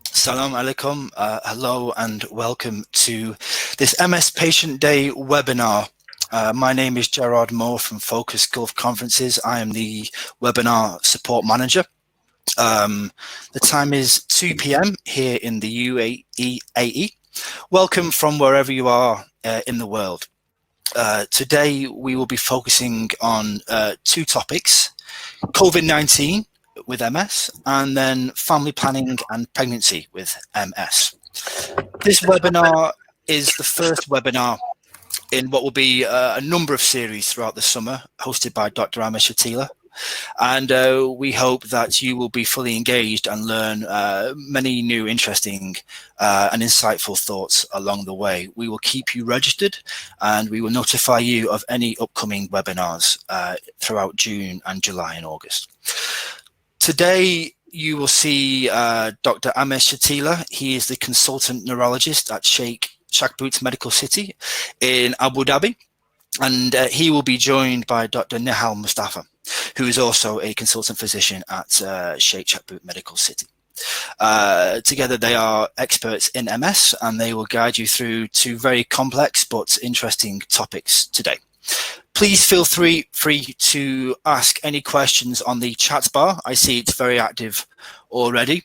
Salam alaikum. Hello and welcome to this MS Patient Day webinar. My name is Gerard Moore from Focus Gulf Conferences. I am the webinar support manager. The time is 2 p.m. here in the UAE. Welcome from wherever you are in the world. Today we will be focusing on two topics: COVID-19 with MS, and then family planning and pregnancy with MS. This webinar is the first webinar in what will be a number of series throughout the summer, hosted by Dr. Ahmed Shatila. And we hope that you will be fully engaged and learn many new, interesting and insightful thoughts along the way. We will keep you registered and we will notify you of any upcoming webinars throughout June and July and August. Today, you will see Dr. Ahmed Shatila. He is the consultant neurologist at Sheikh Shakhbout Medical City in Abu Dhabi. And he will be joined by Dr. Nihal Moustafa, who is also a consultant physician at Sheikh Shakhbout Medical City. Together, they are experts in MS, and they will guide you through two very complex but interesting topics today. Please feel free to ask any questions on the chat bar. I see it's very active already.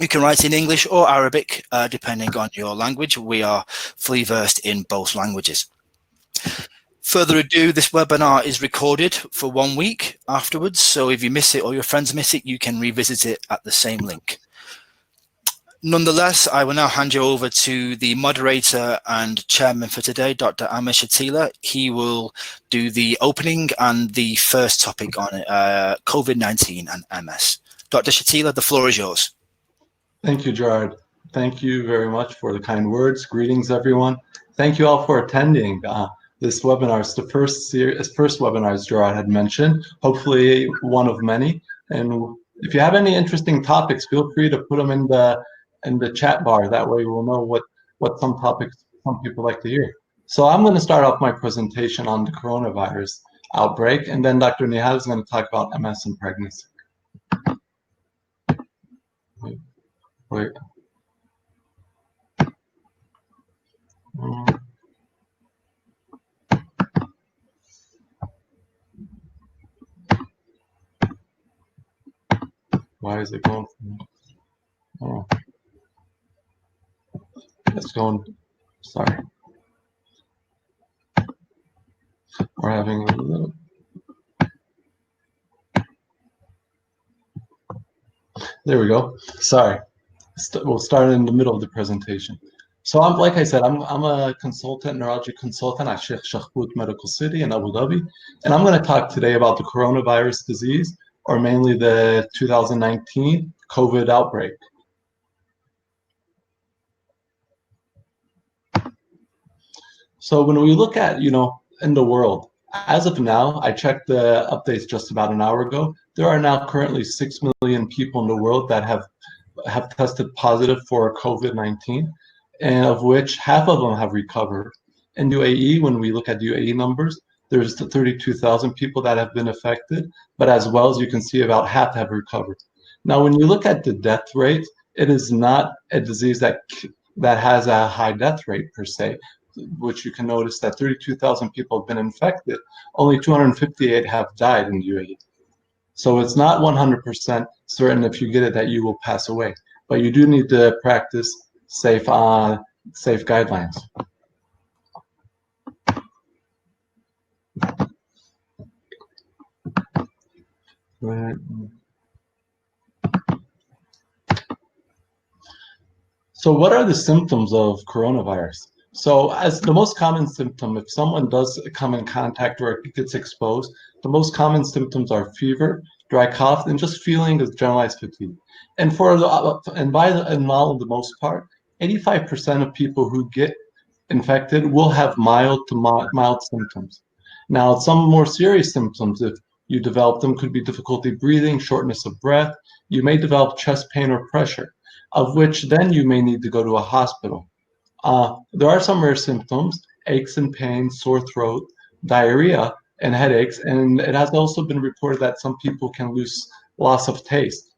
You can write in English or Arabic, depending on your language. We are fully versed in both languages. Further ado, this webinar is recorded for 1 week afterwards. So if you miss it or your friends miss it, you can revisit it at the same link. Nonetheless, I will now hand you over to the moderator and chairman for today, Dr. Ahmed Shatila. He will do the opening and the first topic on COVID-19 and MS. Dr. Shatila, the floor is yours. Thank you, Gerard. Thank you very much for the kind words. Greetings, everyone. Thank you all for attending this webinar. It's the first webinar, as Gerard had mentioned, hopefully one of many. And if you have any interesting topics, feel free to put them in the chat bar. That way we'll know what some topics some people like to hear. So I'm going to start off my presentation on the coronavirus outbreak, and then Dr. Nihal is going to talk about MS and pregnancy. Wait. Why is it going? Oh. It's going. Sorry. We're having a little. There we go. Sorry. We'll start in the middle of the presentation. So like I said, I'm a consultant, neurology consultant at Sheikh Shakhbout Medical City in Abu Dhabi. And I'm going to talk today about the coronavirus disease, or mainly the 2019 COVID outbreak. So when we look at, in the world, as of now, I checked the updates just about an hour ago, there are now currently 6 million people in the world that have tested positive for COVID-19, and of which half of them have recovered. In UAE, when we look at UAE numbers, there's 32,000 people that have been affected, but as well as you can see, about half have recovered. Now, when you look at the death rate, it is not a disease that has a high death rate per se, which you can notice that 32,000 people have been infected, only 258 have died in UAE. So it's not 100% certain if you get it that you will pass away, but you do need to practice safe guidelines. So what are the symptoms of coronavirus? So as the most common symptom, if someone does come in contact or gets exposed, the most common symptoms are fever, dry cough, and just feeling of generalized fatigue. And by the most part, 85% of people who get infected will have mild to mild symptoms. Now, some more serious symptoms, if you develop them, could be difficulty breathing, shortness of breath. You may develop chest pain or pressure, of which then you may need to go to a hospital. There are some rare symptoms: aches and pains, sore throat, diarrhea, and headaches. And it has also been reported that some people can lose loss of taste,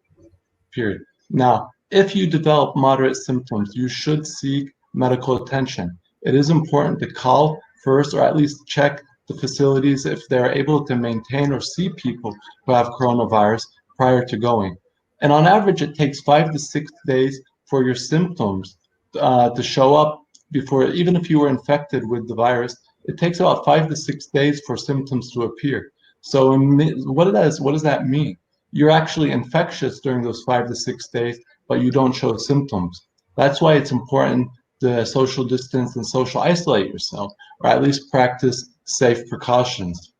period. Now, if you develop moderate symptoms, you should seek medical attention. It is important to call first, or at least check the facilities if they're able to maintain or see people who have coronavirus prior to going. And on average, it takes 5 to 6 days for your symptoms to show up before, even if you were infected with the virus, it takes about 5 to 6 days for symptoms to appear. So what does that mean? You're actually infectious during those 5 to 6 days, but you don't show symptoms. That's why it's important to social distance and social isolate yourself, or at least practice safe precautions.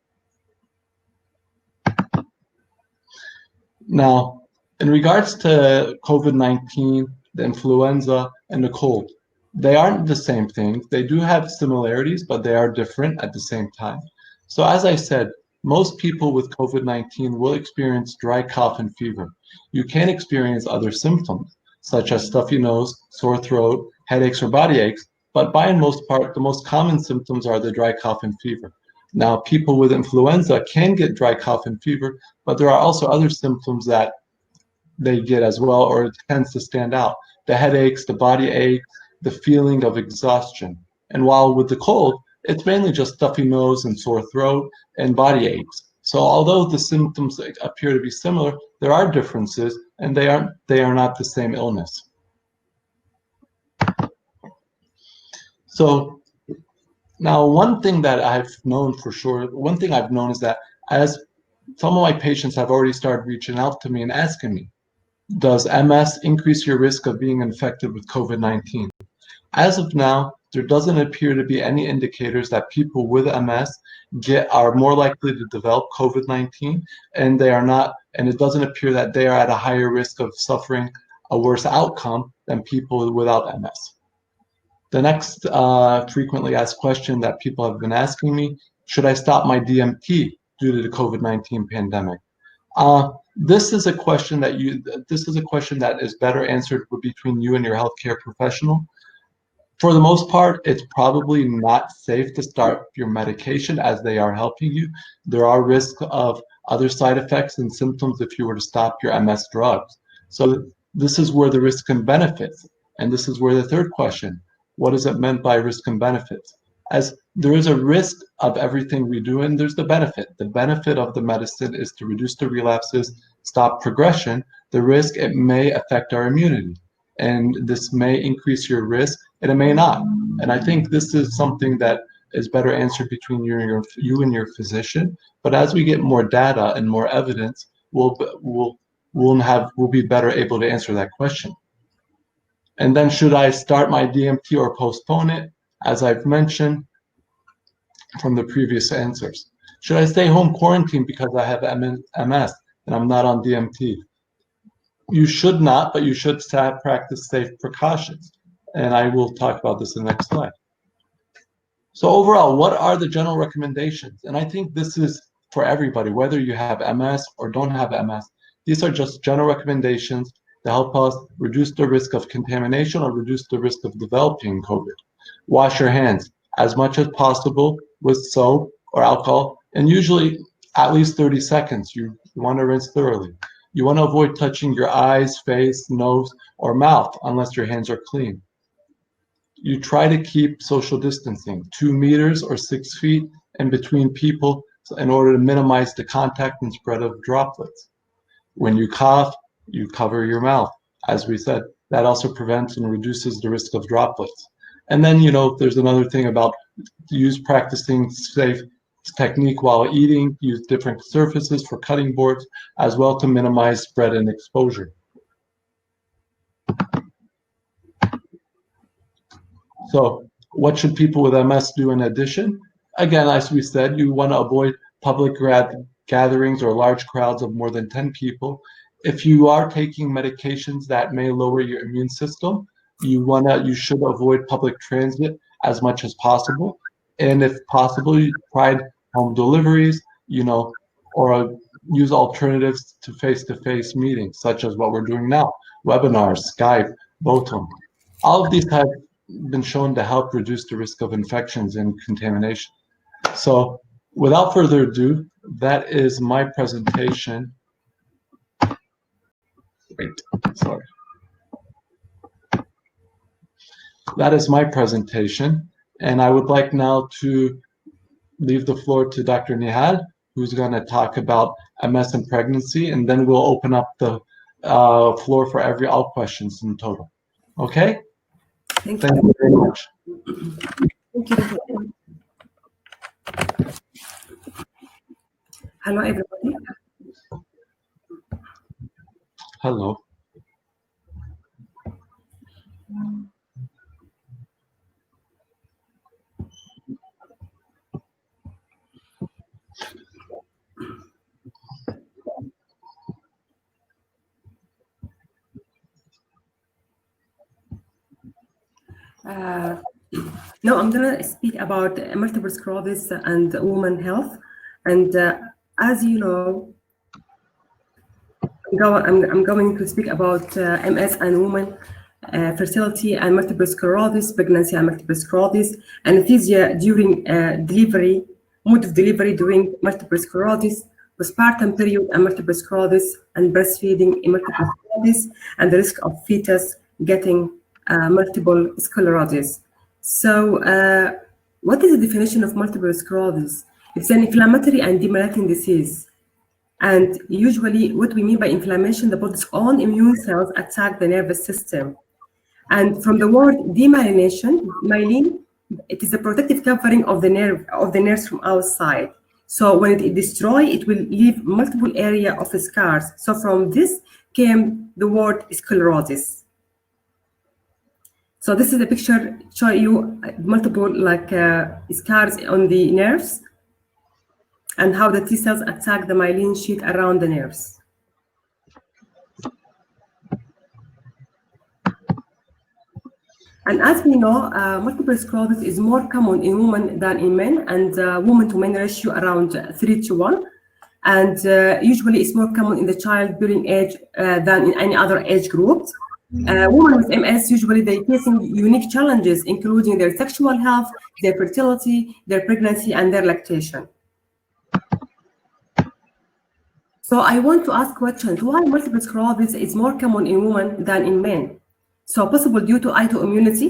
Now, in regards to COVID-19, the influenza, and the cold, they aren't the same thing. They do have similarities, but they are different at the same time. So as I said, most people with COVID-19 will experience dry cough and fever. You can experience other symptoms, such as stuffy nose, sore throat, headaches, or body aches, but by and most part, the most common symptoms are the dry cough and fever. Now, people with influenza can get dry cough and fever, but there are also other symptoms that they get as well, or it tends to stand out. The headaches, the body aches, the feeling of exhaustion. And while with the cold, it's mainly just stuffy nose and sore throat and body aches. So although the symptoms appear to be similar, there are differences, and they are not the same illness. So now one thing that I've known for sure, one thing I've known is that as some of my patients have already started reaching out to me and asking me, does MS increase your risk of being infected with COVID-19? As of now, there doesn't appear to be any indicators that people with MS are more likely to develop COVID-19, and they are not, and it doesn't appear that they are at a higher risk of suffering a worse outcome than people without MS. The next frequently asked question that people have been asking me, should I stop my DMT due to the COVID-19 pandemic? This is a question that is better answered between you and your healthcare professional. For the most part, it's probably not safe to start your medication as they are helping you. There are risks of other side effects and symptoms if you were to stop your MS drugs. So this is where the risk and benefits, and this is where the third question, what is it meant by risk and benefits? As there is a risk of everything we do, and there's the benefit. The benefit of the medicine is to reduce the relapses, stop progression. The risk, it may affect our immunity, and this may increase your risk, and it may not. And I think this is something that is better answered between you and your physician. But as we get more data and more evidence, we'll be better able to answer that question. And then should I start my DMT or postpone it? As I've mentioned from the previous answers. Should I stay home quarantined because I have MS and I'm not on DMT? You should not, but you should practice safe precautions. And I will talk about this in the next slide. So overall, what are the general recommendations? And I think this is for everybody, whether you have MS or don't have MS. These are just general recommendations to help us reduce the risk of contamination or reduce the risk of developing COVID. Wash your hands as much as possible with soap or alcohol, and usually at least 30 seconds. You want to rinse thoroughly. You want to avoid touching your eyes, face, nose, or mouth unless your hands are clean. You try to keep social distancing, 2 meters or 6 feet in between people in order to minimize the contact and spread of droplets. When you cough, you cover your mouth. As we said, that also prevents and reduces the risk of droplets. And then, there's another thing about practicing safe technique while eating, use different surfaces for cutting boards, as well to minimize spread and exposure. So what should people with MS do in addition? Again, as we said, you want to avoid public gatherings or large crowds of more than 10 people. If you are taking medications that may lower your immune system, you should avoid public transit as much as possible. And if possible, you try home deliveries, or use alternatives to face-to-face meetings, such as what we're doing now, webinars, Skype, both of them. All of these have been shown to help reduce the risk of infections and contamination. So without further ado, that is my presentation. Wait, sorry. That is my presentation, and I would like now to leave the floor to Dr. Nihal, who's going to talk about MS and pregnancy, and then we'll open up the floor for all questions in total. Okay? Thank you very much. Thank you. Hello, everybody. Hello. Now I'm going to speak about multiple sclerosis and women health. And as you know, I'm going to speak about MS and women fertility and multiple sclerosis, pregnancy and multiple sclerosis, anesthesia during delivery, mode of delivery during multiple sclerosis, postpartum period and multiple sclerosis, and breastfeeding in multiple sclerosis, and the risk of fetus getting multiple sclerosis. So what is the definition of multiple sclerosis? It's an inflammatory and demyelinating disease. And usually what we mean by inflammation, the body's own immune cells attack the nervous system. And from the word demyelination, myelin, it is a protective covering of the nerves from outside. So when it is destroyed, it will leave multiple area of scars. So from this came the word sclerosis. So this is a picture show you multiple scars on the nerves and how the T cells attack the myelin sheath around the nerves. And as we know, multiple sclerosis is more common in women than in men, and woman to men ratio around 3:1. And usually it's more common in the childbearing age than in any other age groups. Women with MS, usually they're facing unique challenges, including their sexual health, their fertility, their pregnancy, and their lactation. So I want to ask questions. Why multiple sclerosis is more common in women than in men? So possible due to autoimmunity.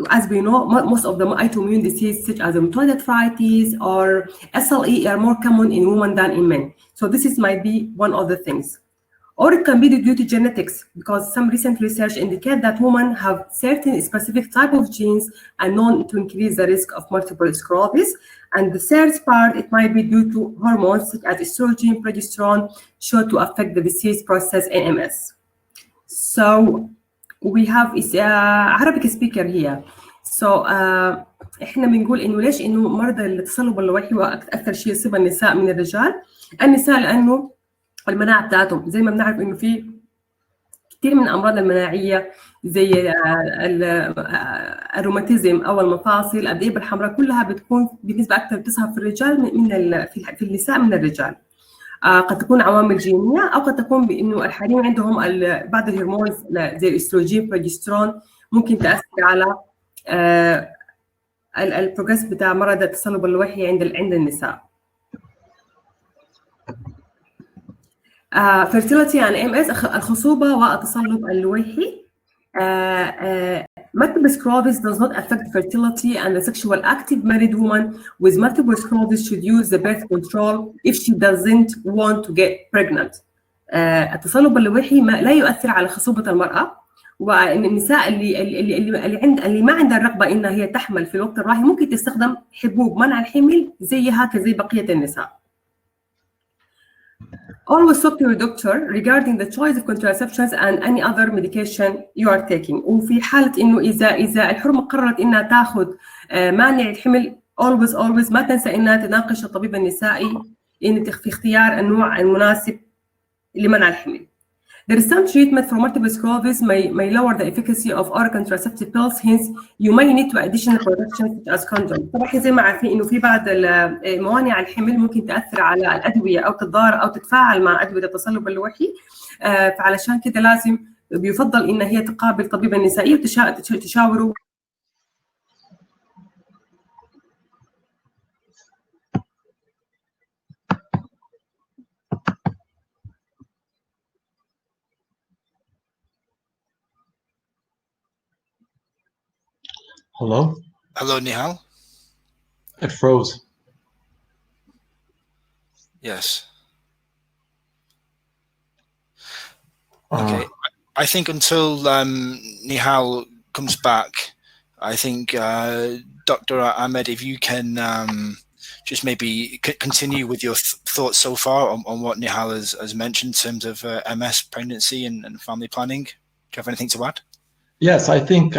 As we know, most of the autoimmune diseases such as rheumatoid arthritis or SLE are more common in women than in men. So this might be one of the things. Or it can be due to genetics, because some recent research indicate that women have certain specific type of genes and known to increase the risk of multiple sclerosis. And the third part, it might be due to hormones such as estrogen, progesterone, shown to affect the disease process in MS. So we have Arabic speaker here. So احنا بنقول انه ليش انه مرضى التصلب اللويحي واكثر شيء يصيب النساء من الرجال؟ النساء لانه المناعه بتاعتهم زي ما بنعرف انه في كثير من الامراض المناعيه زي الروماتيزم او المفاصل، الذئب الحمراء، كلها بتكون بنسبه اكثر بتظهر في الرجال من في النساء من الرجال. قد تكون عوامل جينيه او قد تكون بانه الحريم عندهم بعض الهرمونز زي الاستروجين، بروجسترون، ممكن تاثر على البروجرس بتاع مرض التصلب اللويحي عند النساء. fertility and MS الخصوبة والتصلب اللويحي. Multiple sclerosis does not affect fertility, and the sexual active married woman with multiple sclerosis should use the birth control if she doesn't want to get pregnant. التصلب اللويحي لا يؤثر على خصوبة المرأة، وإن النساء اللي ما عندها الرغبة إنها هي تحمل في الوقت الراهن ممكن تستخدم حبوب منع الحمل زيها كزي بقية النساء. Always talk to your doctor regarding the choice of contraceptions and any other medication you are taking. وفي حالة إنه إذا الحرمة قررت إنها تأخذ مانع الحمل always ما تنسى إنها تناقش الطبيب النسائي في اختيار النوع المناسب لمنع الحمل. There is some treatment for multiple sclerosis may lower the efficacy of oral contraceptive pills, hence you may need to additional protection such as condom. طبعا زي ما عارفين انه في بعض موانع الحمل ممكن تاثر على الادويه او تتضارب او تتفاعل مع ادويه التصلب اللويحي، فعلشان كده لازم بيفضل ان هي تقابل طبيبه نسائيه وتشاوروا. Hello? Hello, Nihal. It froze. Yes. Uh, Okay. I think until Nihal comes back, I think Dr. Ahmed, if you can just maybe continue with your thoughts so far on what Nihal has mentioned in terms of MS, pregnancy, and family planning. Do you have anything to add? yes, I think,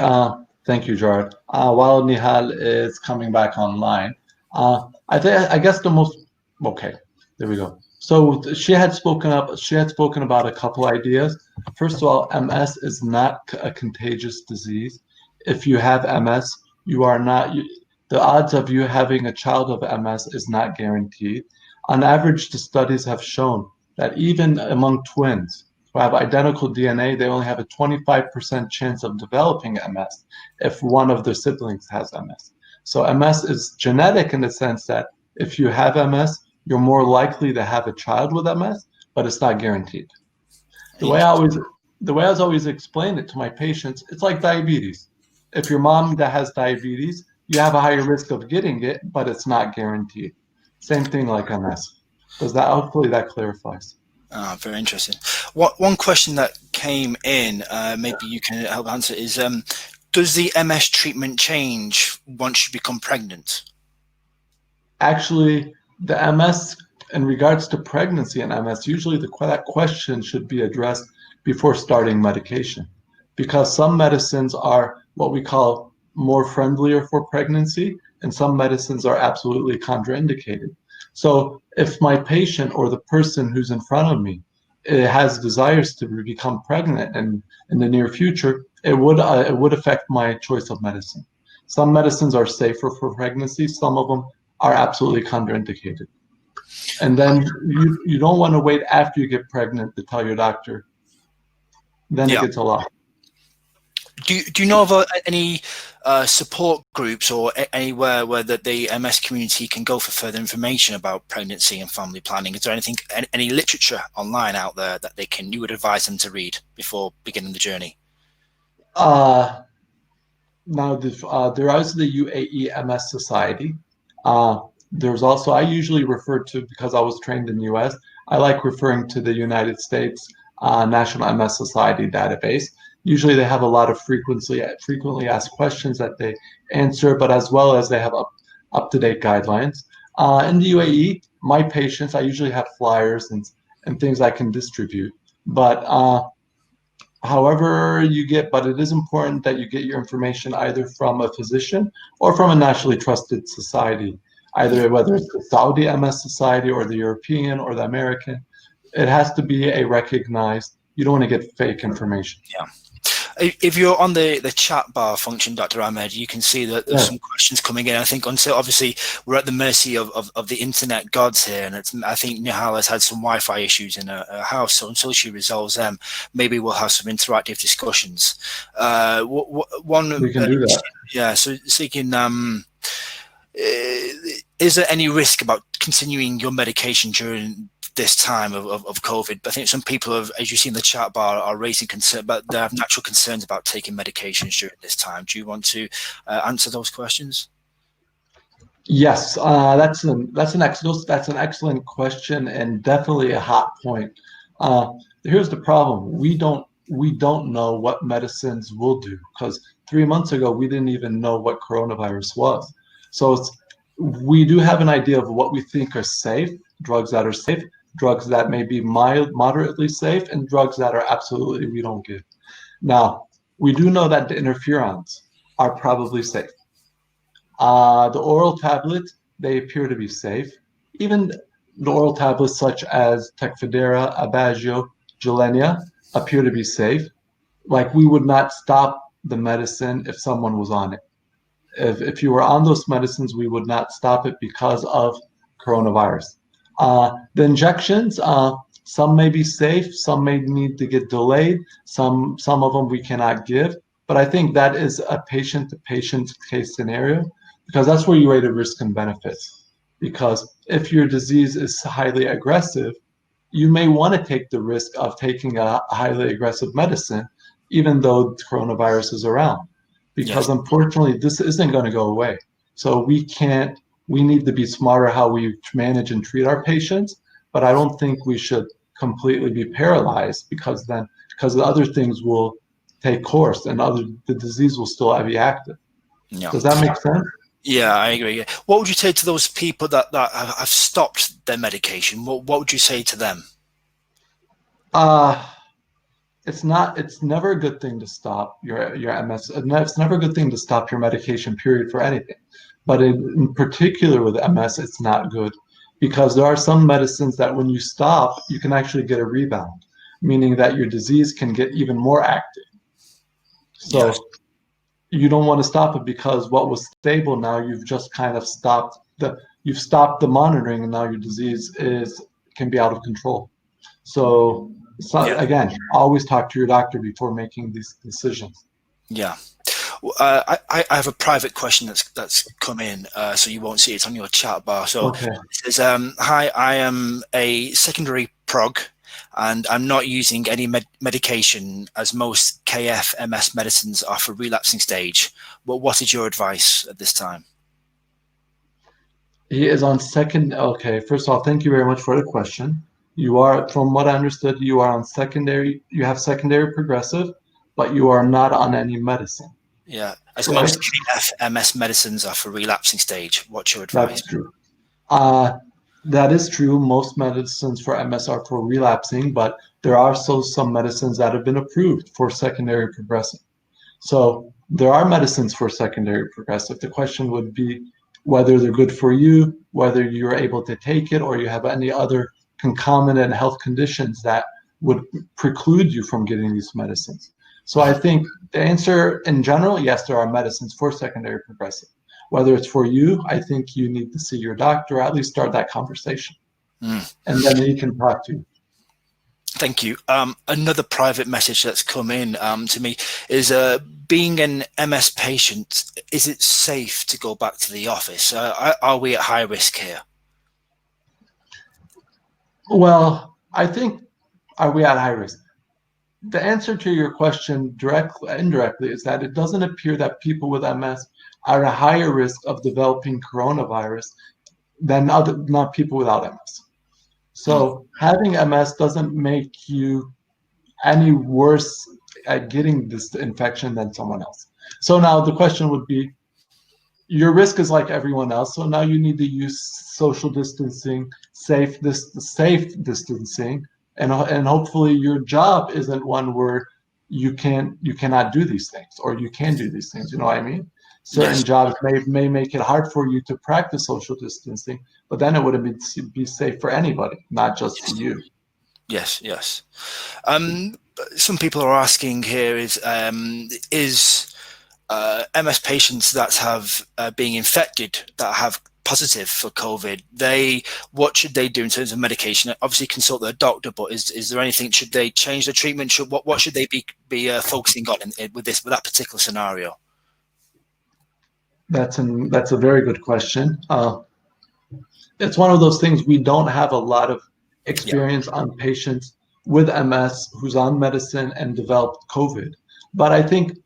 thank you, Jared. While Nihal is coming back online, I guess okay, there we go. So she had spoken about a couple ideas. First of all, MS is not a contagious disease. If you have MS, the odds of you having a child of MS is not guaranteed. On average, the studies have shown that even among twins who have identical DNA, they only have a 25% chance of developing MS if one of their siblings has MS. So MS is genetic in the sense that if you have MS, you're more likely to have a child with MS, but it's not guaranteed. The way I always the way I was always explain it to my patients, it's like diabetes. If your mom that has diabetes, you have a higher risk of getting it, but it's not guaranteed. Same thing like MS. Hopefully that clarifies. Very interesting. One question that came in, maybe you can help answer, is does the MS treatment change once you become pregnant? Actually, the MS, in regards to pregnancy and MS, usually that question should be addressed before starting medication, because some medicines are what we call more friendlier for pregnancy, and some medicines are absolutely contraindicated. So if my patient or the person who's in front of me has desires to become pregnant and in the near future, it would affect my choice of medicine. Some medicines are safer for pregnancy, some of them are absolutely contraindicated. And then you don't want to wait after you get pregnant to tell your doctor. Then it Yeah. gets a lot. Do you know of any support groups or anywhere where the MS community can go for further information about pregnancy and family planning? Is there any literature online out there that you would advise them to read before beginning the journey? Now, there is the UAE MS Society. There's also, I usually refer to, because I was trained in the US, I like referring to the United States National MS Society database. Usually they have a lot of frequently asked questions that they answer, but as well as they have up-to-date guidelines. In the UAE, my patients, I usually have flyers and things I can distribute. But but it is important that you get your information either from a physician or from a nationally trusted society, either whether it's the Saudi MS Society or the European or the American. It has to be a recognized, you don't want to get fake information. Yeah. If you're on the chat bar function, Dr. Ahmed, you can see that there's some questions coming in. I think until obviously we're at the mercy of the internet gods here, and I think Nihal has had some Wi-Fi issues in her house, so until she resolves them, maybe we'll have some interactive discussions. We can do that. Yeah. So seeking, is there any risk about continuing your medication during this time of COVID? I think some people have, as you see in the chat bar, are raising concern, but they have natural concerns about taking medications during this time. Do you want to answer those questions? Yes, that's an excellent question and definitely a hot point. Here's the problem: we don't know what medicines will do, because 3 months ago we didn't even know what coronavirus was. So we do have an idea of what we think are safe, drugs that are safe, drugs that may be moderately safe, and drugs that are absolutely we don't give. Now, we do know that the interferons are probably safe. The oral tablets, they appear to be safe. Even the oral tablets such as Tecfidera, Aubagio, Gilenya appear to be safe. Like, we would not stop the medicine if someone was on it. If you were on those medicines, we would not stop it because of coronavirus. The injections, some may be safe, some may need to get delayed, some of them we cannot give. But I think that is a patient-to-patient case scenario, because that's where you weigh the risk and benefits. Because if your disease is highly aggressive, you may want to take the risk of taking a highly aggressive medicine, even though coronavirus is around. because unfortunately this isn't going to go away. So we need to be smarter how we manage and treat our patients, but I don't think we should completely be paralyzed because the other things will take course and the disease will still be active. Yeah. Does that make sense? Yeah, I agree. Yeah. What would you say to those people that have stopped their medication? What would you say to them? It's never a good thing to stop your MS. It's never a good thing to stop your medication, period, for anything. But in particular with MS, it's not good because there are some medicines that when you stop, you can actually get a rebound, meaning that your disease can get even more active. So you don't want to stop it because what was stable now you've just kind of stopped the monitoring and now your disease can be out of control. So again, always talk to your doctor before making these decisions. Yeah. I have a private question that's come in, so you won't see it. It's on your chat bar. So it says, hi, I am a secondary prog and I'm not using any medication as most KF-MS medicines are for relapsing stage. But what is your advice at this time? He is on second. Okay, first of all, thank you very much for the question. You are, from what I understood, you are on secondary, you have secondary progressive, but you are not on any medicine. Yeah, as most KF-MS medicines are for relapsing stage. What's your advice? That's true. That is true. Most medicines for MS are for relapsing, but there are also some medicines that have been approved for secondary progressive. So there are medicines for secondary progressive. The question would be whether they're good for you, whether you're able to take it, or you have any other concomitant health conditions that would preclude you from getting these medicines. So I think the answer in general, yes, there are medicines for secondary progressive. Whether it's for you, I think you need to see your doctor, or at least start that conversation. And then he can talk to you. Thank you. Another private message that's come in to me is, being an MS patient, is it safe to go back to the office? Are we at high risk here? Well, I think, are we at high risk? The answer to your question, indirectly, is that it doesn't appear that people with MS are at a higher risk of developing coronavirus than not people without MS. So having MS doesn't make you any worse at getting this infection than someone else. So now the question would be, your risk is like everyone else. So now you need to use social distancing, safe distancing, and hopefully your job isn't one where you cannot do these things, or you can do these things. You know what I mean? Certain jobs may make it hard for you to practice social distancing, but then it wouldn't be safe for anybody, not just for you. Yes. Some people are asking here is MS patients that have being infected, that have positive for COVID, what should they do in terms of medication? Obviously consult their doctor, but is there anything, should they change their treatment? What should they be focusing on with that particular scenario? That's a very good question. It's one of those things, we don't have a lot of experience on patients with MS who's on medicine and developed COVID. But I think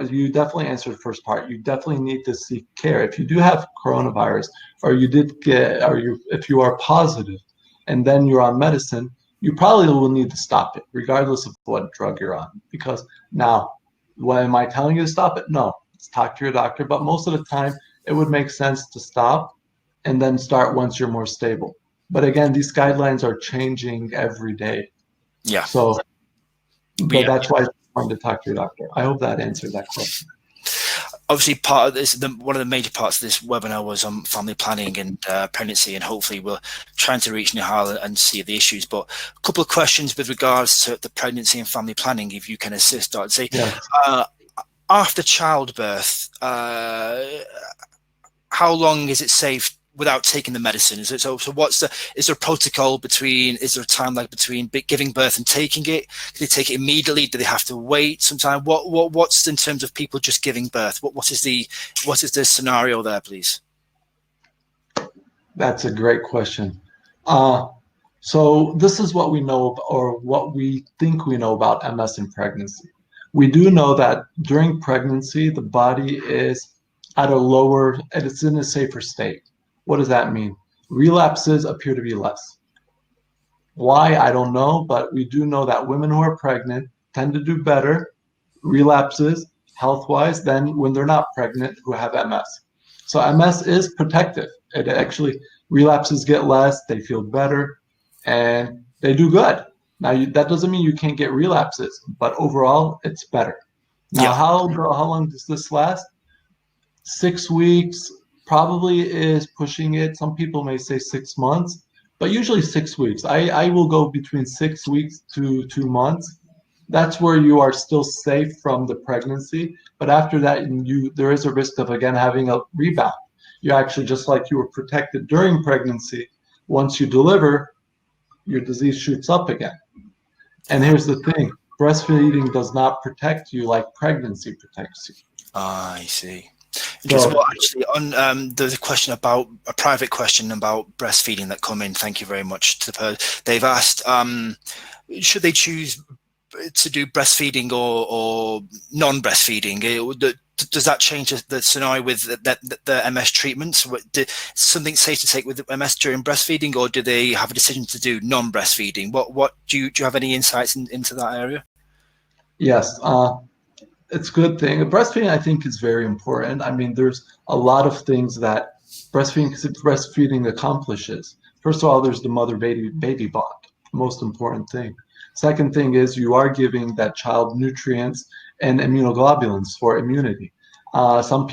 you definitely answered the first part. You definitely need to seek care. If you do have coronavirus, or if you are positive and then you're on medicine, you probably will need to stop it, regardless of what drug you're on. Because now, am I telling you to stop it? No. Talk to your doctor, but most of the time it would make sense to stop and then start once you're more stable. But again, these guidelines are changing every day. Yeah. So, but that's why it's important to talk to your doctor. I hope that answered that question. Obviously, part of this, one of the major parts of this webinar was on family planning and pregnancy, and hopefully we're trying to reach Nihal and see the issues. But a couple of questions with regards to the pregnancy and family planning, if you can assist. I'd say, after childbirth, how long is it safe without taking the medicine? Is there a protocol is there a time lag between giving birth and taking it? Do they take it immediately? Do they have to wait some time? What's in terms of people just giving birth? What is the scenario there, please? That's a great question. So this is what we know, or what we think we know about MS and pregnancy. We do know that during pregnancy, the body is at a lower, and it's in a safer state. What does that mean? Relapses appear to be less. Why? I don't know, but we do know that women who are pregnant tend to do better relapses health-wise than when they're not pregnant who have MS. So MS is protective. It actually, relapses get less, they feel better, and they do good. Now, that doesn't mean you can't get relapses, but overall, it's better. Now, Yeah. how long does this last? 6 weeks probably is pushing it. Some people may say 6 months, but usually 6 weeks. I will go between 6 weeks to 2 months. That's where you are still safe from the pregnancy. But after that, there is a risk of, again, having a rebound. You actually, just like you were protected during pregnancy, once you deliver, your disease shoots up again. And here's the thing, breastfeeding does not protect you like pregnancy protects you. I see. So, well, actually, on there's a question about a private question about breastfeeding that come in. Thank you very much to the they've asked, should they choose to do breastfeeding or non-breastfeeding? Does that change the scenario with the MS treatments? Something safe to take with MS during breastfeeding, or do they have a decision to do non-breastfeeding? What do you have any insights into that area? yes, it's a good thing. Breastfeeding, I think, is very important. I mean, there's a lot of things that breastfeeding accomplishes. First of all, there's the mother-baby bond, most important thing. Second thing is you are giving that child nutrients and immunoglobulins for immunity. Some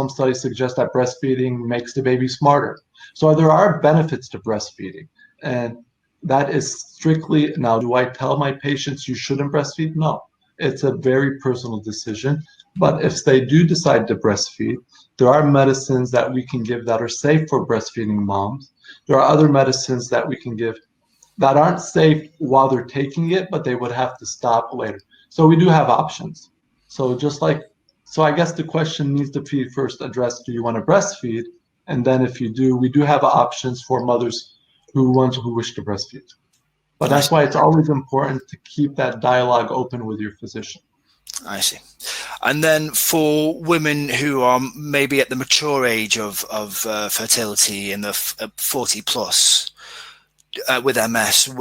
studies suggest that breastfeeding makes the baby smarter. So there are benefits to breastfeeding. And that is strictly, now, do I tell my patients you shouldn't breastfeed? No. It's a very personal decision. But if they do decide to breastfeed, there are medicines that we can give that are safe for breastfeeding moms. There are other medicines that we can give that aren't safe while they're taking it, but they would have to stop later. So we do have options. So I guess the question needs to be first addressed, do you want to breastfeed? And then if you do, we do have options for mothers who wish to breastfeed. But that's why it's always important to keep that dialogue open with your physician. I see. And then for women who are maybe at the mature age of fertility in the 40 plus, with MS,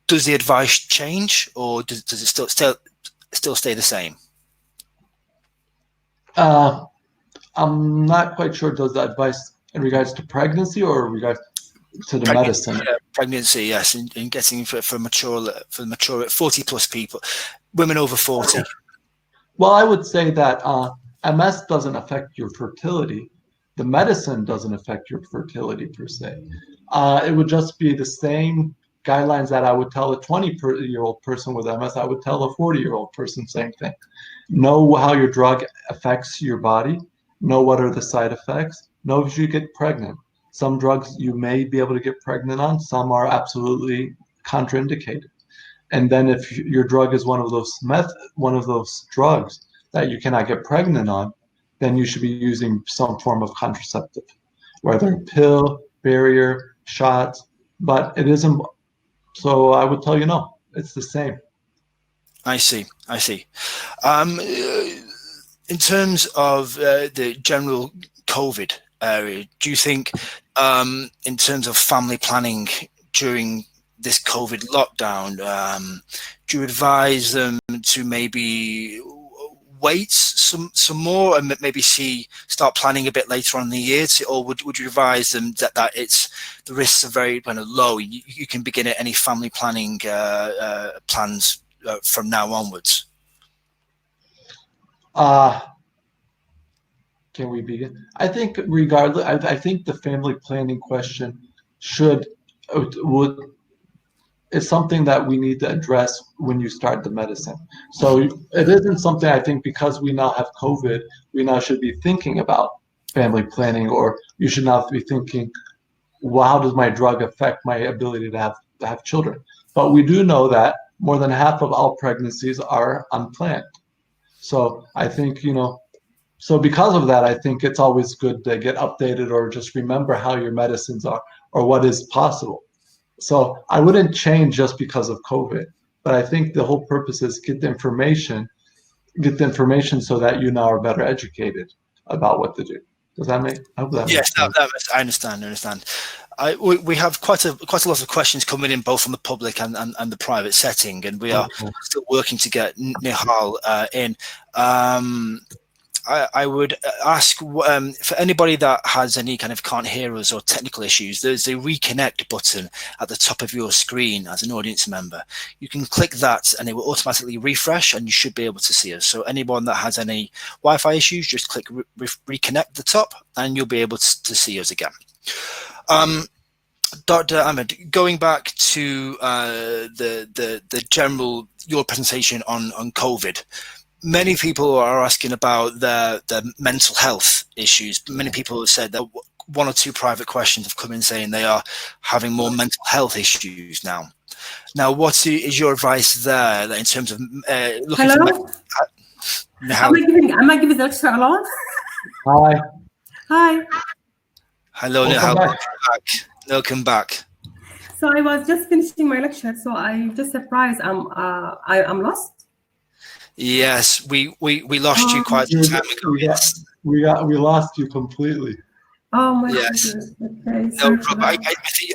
does the advice change, or does it still stay the same? I'm not quite sure. Does the advice in regards to pregnancy or in regards to the medicine? Pregnancy, yes, in getting for mature 40 plus people, women over 40. Well, I would say that MS doesn't affect your fertility. The medicine doesn't affect your fertility per se. It would just be the same guidelines that I would tell a 20-year-old person with MS, I would tell a 40-year-old person, same thing. Know how your drug affects your body, know what are the side effects, know if you get pregnant. Some drugs you may be able to get pregnant on, some are absolutely contraindicated. And then if your drug is one of those drugs that you cannot get pregnant on, then you should be using some form of contraceptive, whether a pill, barrier, shots, but it isn't. So I would tell you, no, it's the same. I see. In terms of the general COVID area, do you think in terms of family planning during this COVID lockdown, do you advise them to maybe wait some more and maybe start planning a bit later on in the year, or would you advise them that it's the risks are very kind of low? You can begin any family planning plans from now onwards. Can we begin? I think regardless, I think the family planning question is something that we need to address when you start the medicine. So it isn't something, I think, because we now have COVID, we now should be thinking about family planning, or you should not be thinking, well, how does my drug affect my ability to have children? But we do know that more than half of all pregnancies are unplanned. So I think, so because of that, I think it's always good to get updated or just remember how your medicines are or what is possible. So I wouldn't change just because of COVID, but I think the whole purpose is get the information, get the information so that you now are better educated about what to do. Does that make? I hope that Yes, makes sense. I understand. I understand. We have quite a lot of questions coming in, both from the public and the private setting, and we are still working to get Nihal in. I would ask for anybody that has any kind of can't hear us or technical issues, there's a reconnect button at the top of your screen as an audience member. You can click that and it will automatically refresh and you should be able to see us. So anyone that has any Wi-Fi issues, just click reconnect at the top and you'll be able to see us again. Dr. Ahmed, going back to the general, your presentation on COVID, many people are asking about the mental health issues. Many people have said that one or two private questions have come in saying they are having more mental health issues now. Now, what is your advice there in terms of looking Hello? for Am I giving the lecture alone? Hi. Hi. Hello, Nihal. Welcome back. So I was just finishing my lecture, so I'm just surprised I'm lost. Yes, we lost you quite some time ago. Yes, we lost you completely. Oh my goodness. Okay, no problem. I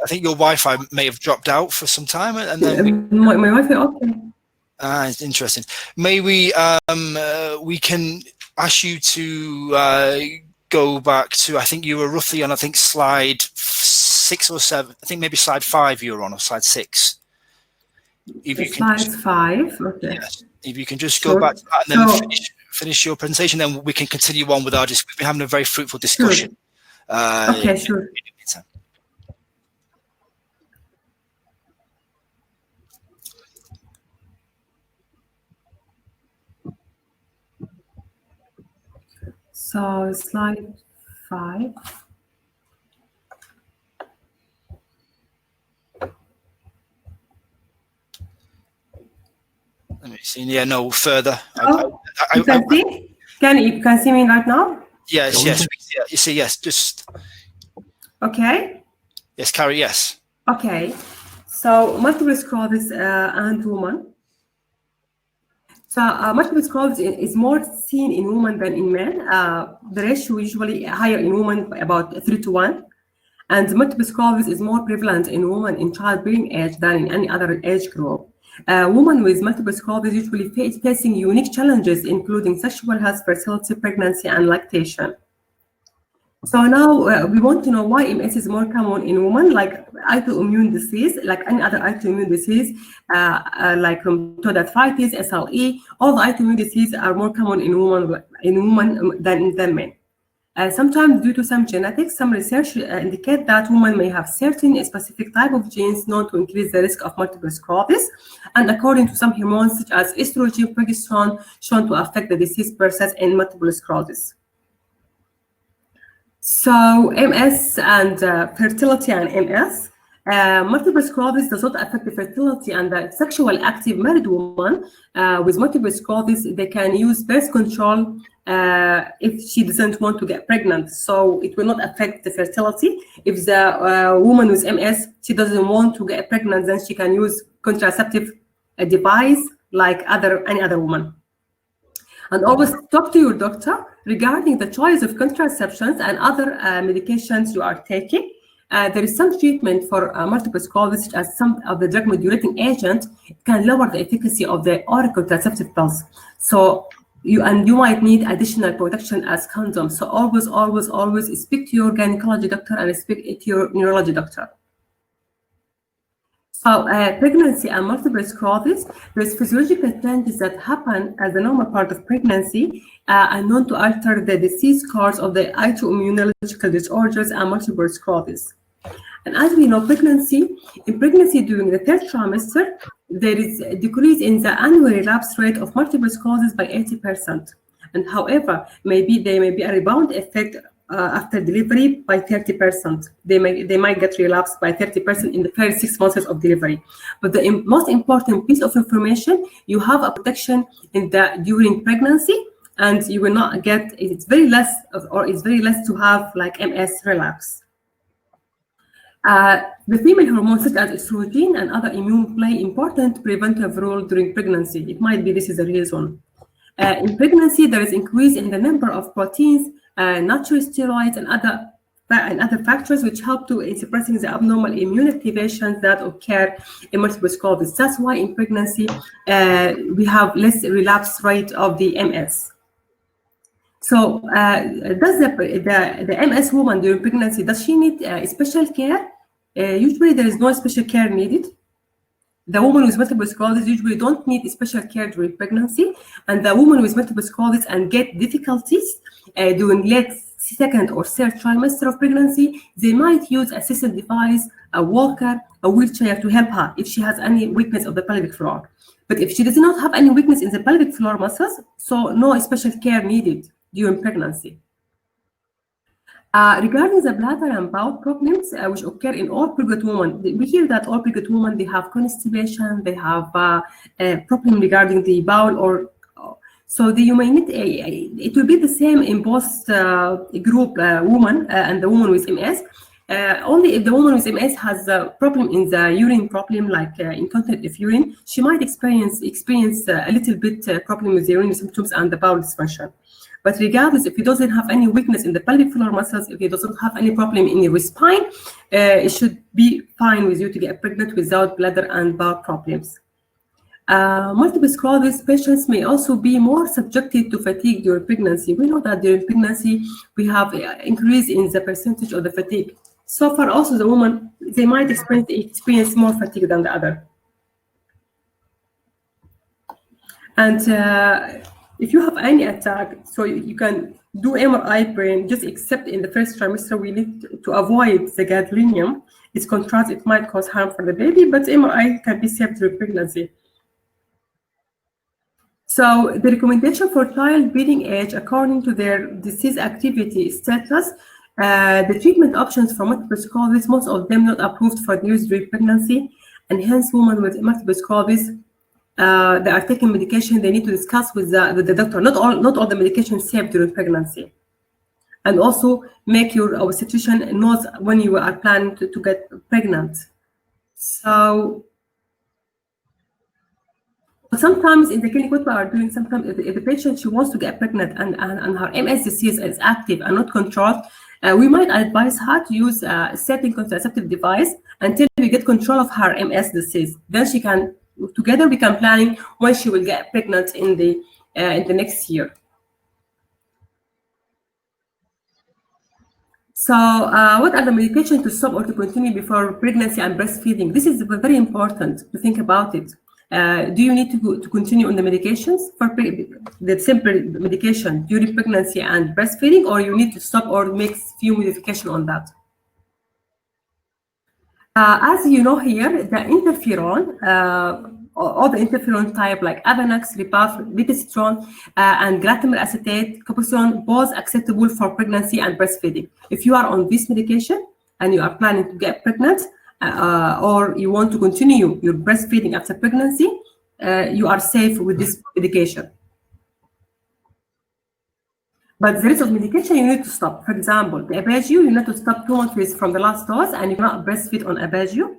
think your Wi-Fi may have dropped out for some time, and then my Wi-Fi. Okay. It's interesting. May we can ask you to go back to, I think you were roughly on, I think slide 6 or 7. I think maybe slide 5 you were on, or slide 6. If you can slide 5. Okay. Yes. If you can just go back to that and then finish your presentation, then we can continue on with our. We've been having a very fruitful discussion. Sure. Okay, sure. So slide 5. Let me see. Yeah, no further. You can see? You can see me right now? Yes, yes. You see, yes. Just. Okay. Yes, Carrie. Yes. Okay. So multiple sclerosis and women. So multiple sclerosis is more seen in women than in men. The ratio usually higher in women, about 3:1. And multiple sclerosis is more prevalent in women in childbearing age than in any other age group. Women with multiple sclerosis usually facing unique challenges, including sexual health, fertility, pregnancy, and lactation. So now we want to know why MS is more common in women, like autoimmune disease, like any other autoimmune disease, like rheumatoid arthritis, SLE. All the autoimmune diseases are more common in women than men. Sometimes due to some genetics, some research indicate that women may have certain specific type of genes known to increase the risk of multiple sclerosis. And according to some hormones such as estrogen, progesterone, shown to affect the disease process in multiple sclerosis. So MS and fertility and MS. Multiple sclerosis does not affect the fertility, and the sexually active married woman with multiple sclerosis, they can use birth control if she doesn't want to get pregnant. So it will not affect the fertility. If the woman with MS, she doesn't want to get pregnant, then she can use contraceptive device like any other woman. And always talk to your doctor regarding the choice of contraceptions and other medications you are taking. There is some treatment for multiple sclerosis, such as some of the drug modulating agents can lower the efficacy of the oral contraceptive pills. So you might need additional protection as condoms. So always speak to your gynecology doctor and speak to your neurology doctor. So pregnancy and multiple sclerosis, there's physiological changes that happen as a normal part of pregnancy and known to alter the disease course of the autoimmunological disorders and multiple sclerosis. And as we know, in pregnancy during the 3rd trimester, there is a decrease in the annual relapse rate of multiple sclerosis by 80%. And however, there may be a rebound effect after delivery by 30%. They might get relapsed by 30% in the first 6 months of delivery. But the most important piece of information, you have a protection during pregnancy, and you will not get, it's very less to have like MS relapse. The female hormones such as estrogen and other immune play important preventive role during pregnancy. It might be this is the reason. In pregnancy, there is increase in the number of proteins, natural steroids, and other factors which help to in suppressing the abnormal immune activations that occur in multiple sclerosis. That's why in pregnancy we have less relapse rate of the MS. So does the MS woman during pregnancy, does she need special care? Usually there is no special care needed. The woman with multiple sclerosis usually don't need special care during pregnancy, and the woman with multiple sclerosis and get difficulties during late second or third trimester of pregnancy, they might use assistive device, a walker, a wheelchair to help her if she has any weakness of the pelvic floor. But if she does not have any weakness in the pelvic floor muscles, so no special care needed during pregnancy. Regarding the bladder and bowel problems which occur in all pregnant women, we hear that all pregnant women, they have constipation, they have a problem regarding the bowel, so you may need it will be the same in both group woman and the woman with MS. Only if the woman with MS has a problem in the urine problem, like incontinent of urine, she might experience a little bit problem with the urinary symptoms and the bowel dysfunction. But regardless, if he doesn't have any weakness in the pelvic floor muscles, if he doesn't have any problem in your spine, it should be fine with you to get pregnant without bladder and bowel problems. Multiple sclerosis patients may also be more subjected to fatigue during pregnancy. We know that during pregnancy, we have an increase in the percentage of the fatigue. So far, also the woman, they might experience more fatigue than the other. And if you have any attack, so you can do MRI brain, just except in the first trimester, we need to avoid the gadolinium. It's contrast, it might cause harm for the baby, but MRI can be saved during pregnancy. So the recommendation for childbearing age, according to their disease activity status, the treatment options for multiple sclerosis, most of them not approved for use during pregnancy, and hence women with multiple sclerosis, they are taking medication, they need to discuss with the doctor. Not all the medications safe during pregnancy. And also make your obstetrician knows when you are planning to get pregnant. So sometimes in the clinic, what we are doing, sometimes if the patient, she wants to get pregnant and her MS disease is active and not controlled, we might advise her to use a certain contraceptive device until we get control of her MS disease. Then she can, together we can planning when she will get pregnant in the next year. So what are the medications to stop or to continue before pregnancy and breastfeeding? This is very important to think about it. Do you need to continue on the medications for the simple medication during pregnancy and breastfeeding, or you need to stop or make few modifications on that? As you know here, the interferon, all the interferon type like Avonex, Ripastron, and glattamyl acetate, Copaxone, both acceptable for pregnancy and breastfeeding. If you are on this medication and you are planning to get pregnant, or you want to continue your breastfeeding after pregnancy, you are safe with this medication. But the rest of medication you need to stop. For example, the Aubagio, you need to stop 2 months from the last dose, and you cannot breastfeed on Aubagio.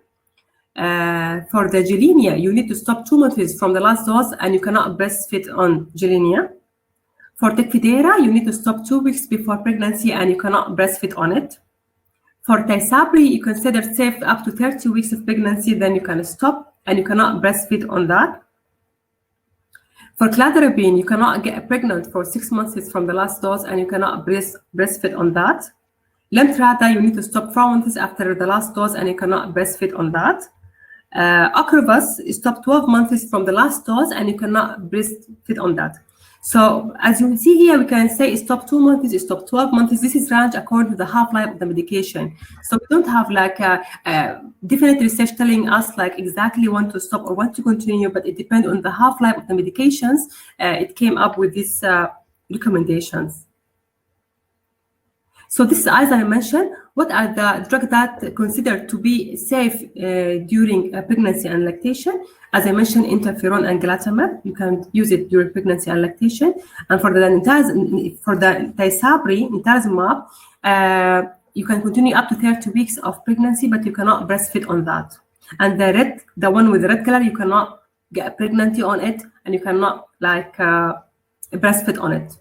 For the Gilenya, you need to stop 2 months from the last dose, and you cannot breastfeed on Gilenya. For Tecfidera, you need to stop 2 weeks before pregnancy, and you cannot breastfeed on it. For Tysabri, you consider safe up to 30 weeks of pregnancy, then you can stop, and you cannot breastfeed on that. For Cladribine, you cannot get pregnant for 6 months from the last dose, and you cannot breastfeed on that. Lemtrada, you need to stop 4 months after the last dose, and you cannot breastfeed on that. Ocrevus, stop 12 months from the last dose, and you cannot breastfeed on that. So as you see here, we can say stop 2 months, stop 12 months. This is range according to the half-life of the medication. So we don't have like a definite research telling us like exactly when to stop or when to continue, but it depends on the half-life of the medications. It came up with these recommendations. So this is, as I mentioned, what are the drugs that considered to be safe during pregnancy and lactation? As I mentioned, interferon and glattamyl, you can use it during pregnancy and lactation. And for the Tysabri, nitazoximab, you can continue up to 30 weeks of pregnancy, but you cannot breastfeed on that. And the one with the red color, you cannot get pregnancy on it, and you cannot like breastfeed on it.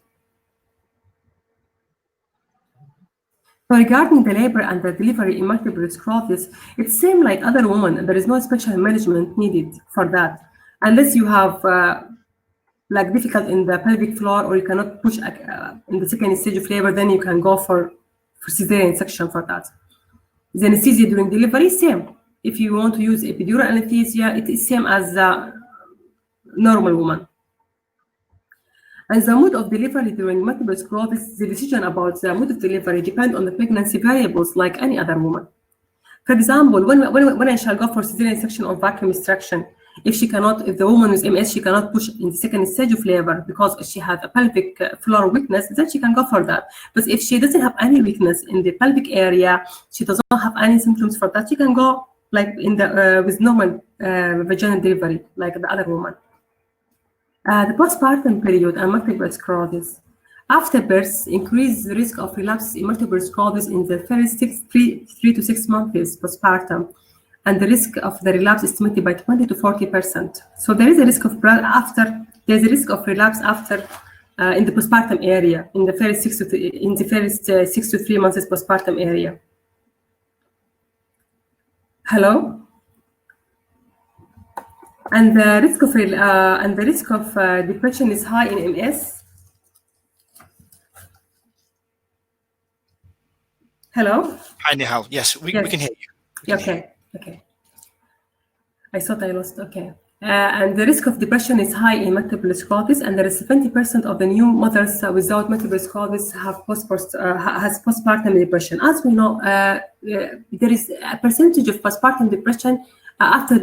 So regarding the labor and the delivery in multiple sclerosis, it's same like other women. There is no special management needed for that, unless you have like difficult in the pelvic floor or you cannot push in the second stage of labor. Then you can go for cesarean section for that. The anesthesia during delivery, same. If you want to use epidural anesthesia, it is same as a normal woman. And the mode of delivery during multiple sclerosis, the decision about the mode of delivery depends on the pregnancy variables like any other woman. For example, when I shall go for cesarean section or vacuum extraction, if the woman with MS, she cannot push in the second stage of labor because she has a pelvic floor weakness, then she can go for that. But if she doesn't have any weakness in the pelvic area, she does not have any symptoms for that, she can go like in the with normal vaginal delivery, like the other woman. The postpartum period and multiple sclerosis. After birth, increased risk of relapse in multiple sclerosis in the first 3 to 6 months postpartum, and the risk of the relapse estimated by 20 to 40%. So there is a risk of relapse after in the postpartum area in the first 6 to 3 months postpartum area. Hello. And the risk of depression is high in MS. Hello. Hi, Nihal. Yes, we can hear you. Okay. I thought I lost. Okay. And the risk of depression is high in multiple sclerosis, and there is 70% of the new mothers without multiple sclerosis has postpartum depression. As we know, there is a percentage of postpartum depression after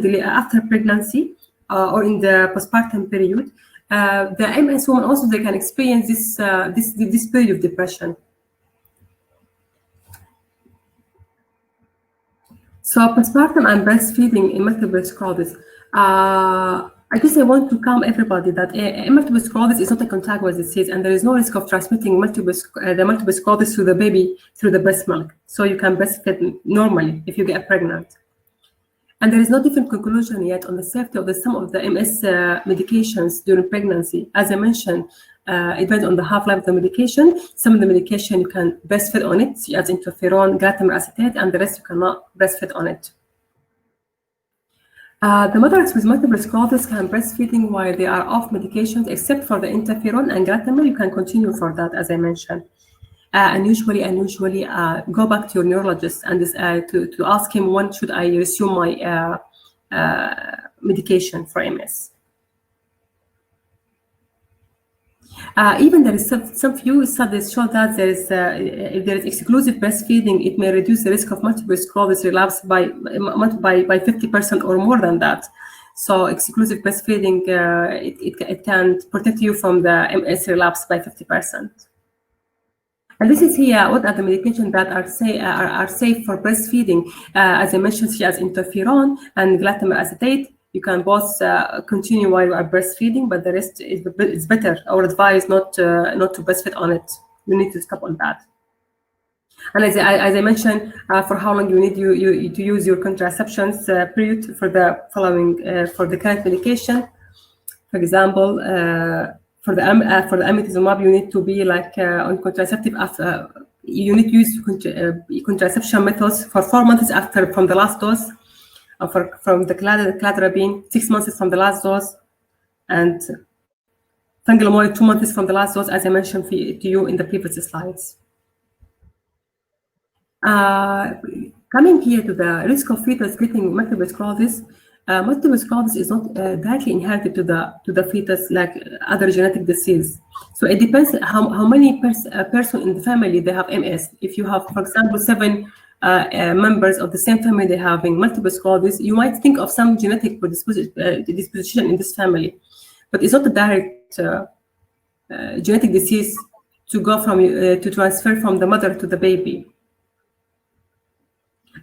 pregnancy or in the postpartum period. The MS woman also, they can experience this period of depression. So postpartum and breastfeeding in multiple sclerosis. I guess I want to calm everybody that multiple sclerosis is not a contagious disease, and there is no risk of transmitting the multiple sclerosis to the baby through the breast milk. So you can breastfeed normally if you get pregnant. And there is no different conclusion yet on the safety of some of the MS medications during pregnancy. As I mentioned, it depends on the half-life of the medication. Some of the medication you can breastfeed on it, such as interferon, glutamate acetate, and the rest you cannot breastfeed on it. The mothers with multiple sclerosis can breastfeeding while they are off medications, except for the interferon and glutamate. You can continue for that, as I mentioned. And usually go back to your neurologist and to ask him when should I resume my medication for MS. Even there is some few studies show that if there is exclusive breastfeeding, it may reduce the risk of multiple sclerosis relapse by 50% or more than that. So exclusive breastfeeding, it can protect you from the MS relapse by 50%. And this is here, what are the medications that are safe for breastfeeding? As I mentioned, such as interferon and glutamate acetate. You can both continue while you are breastfeeding, but the rest is better. Our advice not to breastfeed on it. You need to stop on that. And as I mentioned, for how long you need to use your contraceptions period for the following for the current medication. For example, for the amitriptyline, you need to be like on contraceptive after. You need to use contraception methods for 4 months from the last dose. From the cladribine, 6 months from the last dose, and fingolimod 2 months from the last dose, as I mentioned to you in the previous slides. Coming here to the risk of fetus getting multiple sclerosis. Multiple sclerosis is not directly inherited to the fetus like other genetic disease. So it depends how many person in the family they have MS. If you have, for example, 7 members of the same family they having multiple sclerosis, you might think of some genetic predisposition in this family, but it's not a direct genetic disease to go from to transfer from the mother to the baby.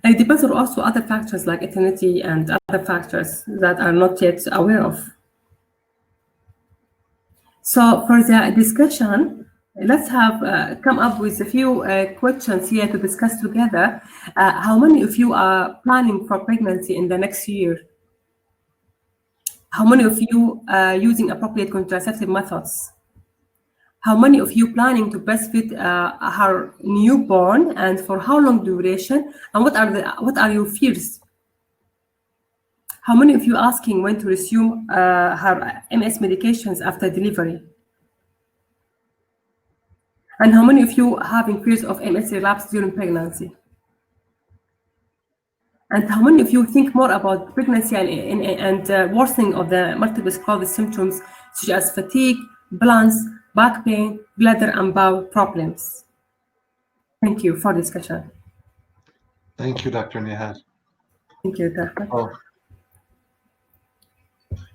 And it depends on also other factors like ethnicity and other factors that are not yet aware of. So for the discussion, let's have come up with a few questions here to discuss together. How many of you are planning for pregnancy in the next year? How many of you are using appropriate contraceptive methods? How many of you planning to breastfeed her newborn, and for how long duration? And what are your fears? How many of you asking when to resume her MS medications after delivery? And how many of you having fears of MS relapse during pregnancy? And how many of you think more about pregnancy and worsening of the multiple sclerosis symptoms such as fatigue, balance, back pain, bladder and bowel problems? Thank you for discussion. Thank you, Dr. Nihal. Thank you, Dr. Oh.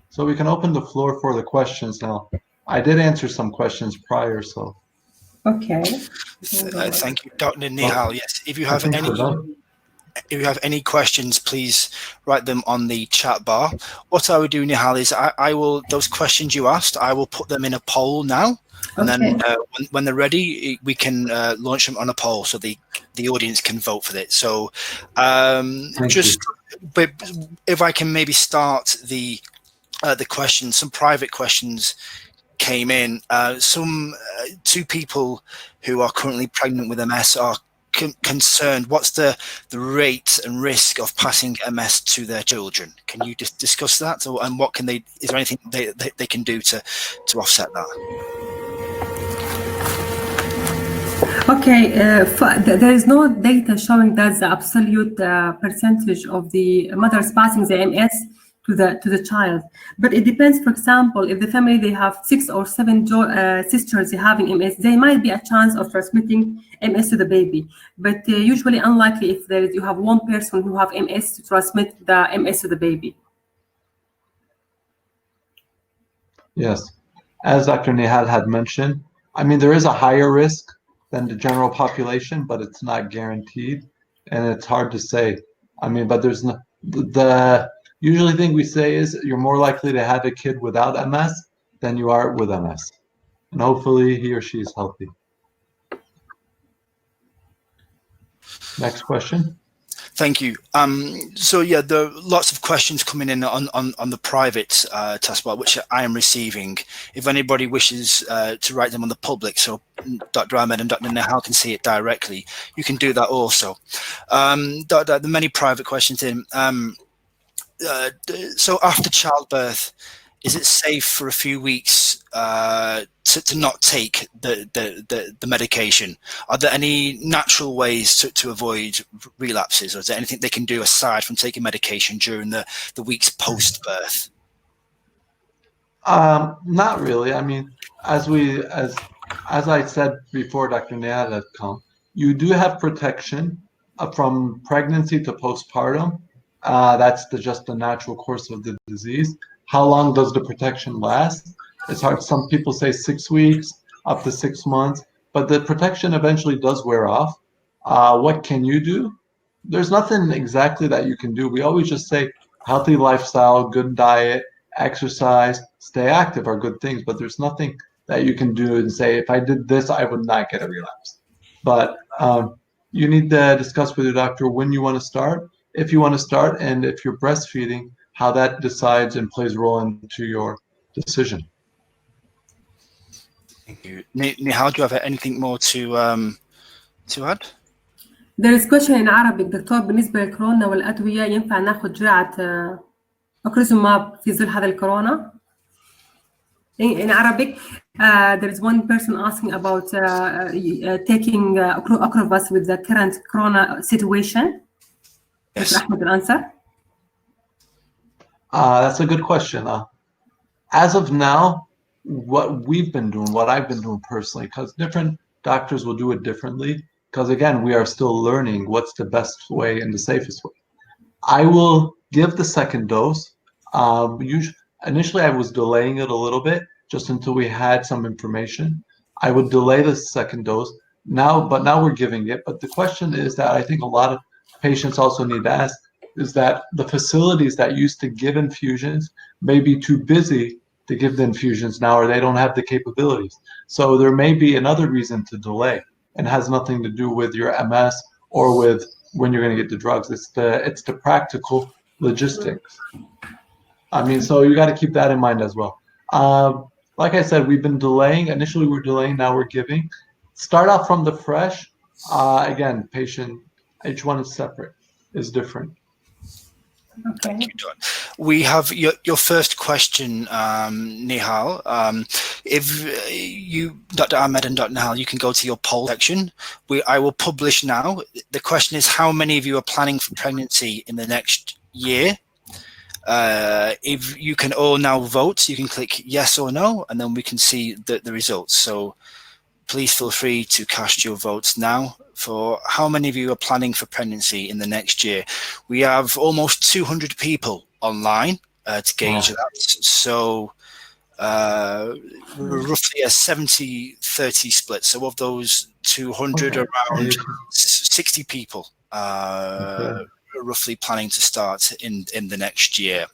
So we can open the floor for the questions now. I did answer some questions prior, so. Okay. Thank you, Dr. Nihal. Yes, if you have any questions, please write them on the chat bar. What I would do, Nihal, is I will, those questions you asked, I will put them in a poll now. And then when they're ready, we can launch them on a poll so the audience can vote for it. So but if I can maybe start the questions, some private questions came in. Two people who are currently pregnant with MS are concerned. What's the rate and risk of passing MS to their children? Can you just discuss that, and what can they? Is there anything they can do to offset that? Okay, there is no data showing that the absolute percentage of the mothers passing the MS to the child, but it depends. For example, if the family they have 6 or 7 sisters having MS, there might be a chance of transmitting MS to the baby, but usually unlikely if you have one person who have MS to transmit the MS to the baby. Yes, as Dr. Nihal had mentioned, I mean, there is a higher risk than the general population, but it's not guaranteed, and it's hard to say. I mean, but there's no, the usually thing we say is you're more likely to have a kid without MS than you are with MS, and hopefully he or she is healthy. Next question. Thank you. So yeah, there are lots of questions coming in on the private taskbar, which I am receiving. If anybody wishes to write them on the public, so Dr. Ahmed and Dr. Nihal can see it directly, you can do that also. The many private questions in. So after childbirth, is it safe for a few weeks to not take the medication? Are there any natural ways to avoid relapses, or is there anything they can do aside from taking medication during the weeks post-birth? Not really. I mean, as I said before, Dr. Nihal had come, you do have protection from pregnancy to postpartum. That's just the natural course of the disease. How long does the protection last? It's hard. Some people say 6 weeks, up to 6 months, but the protection eventually does wear off. What can you do? There's nothing exactly that you can do. We always just say healthy lifestyle, good diet, exercise, stay active are good things, but there's nothing that you can do and say, if I did this, I would not get a relapse. But you need to discuss with your doctor when you want to start, if you want to start, and if you're breastfeeding, how that decides and plays a role into your decision. Thank you. Nihal, do you have anything more to add? There is question in Arabic. دكتور بالنسبة للكورونا والأدوية ينفع ناخد جرعة أوكريزوماب في ظل هذا الكورونا؟ In Arabic, there is one person asking about taking Ocrevus with the current corona situation. Yes. Dr. Ahmed will answer. That's a good question. As of now, what we've been doing, what I've been doing personally, because different doctors will do it differently, because again, we are still learning what's the best way and the safest way. I will give the second dose. Initially, I was delaying it a little bit just until we had some information. I would delay the second dose but now we're giving it. But the question is that I think a lot of patients also need to ask is that the facilities that used to give infusions may be too busy to give the infusions now, or they don't have the capabilities. So there may be another reason to delay, and has nothing to do with your MS or with when you're going to get the drugs. It's the practical logistics. I mean, so you got to keep that in mind as well. like I said, we've been delaying. Initially, we're delaying. Now we're giving. Start off from the fresh. Again, patient. Each one is separate. Is different. Okay. Thank you, Don. We have your first question, Nihal. If you, Dr. Ahmed and Dr. Nihal, you can go to your poll section. I will publish now. The question is, how many of you are planning for pregnancy in the next year? If you can all now vote, you can click yes or no, and then we can see the results. So please feel free to cast your votes now for how many of you are planning for pregnancy in the next year. We have almost 200 people online to gauge that. So roughly a 70-30 split. So of those 200, around 60 people roughly planning to start in the next year.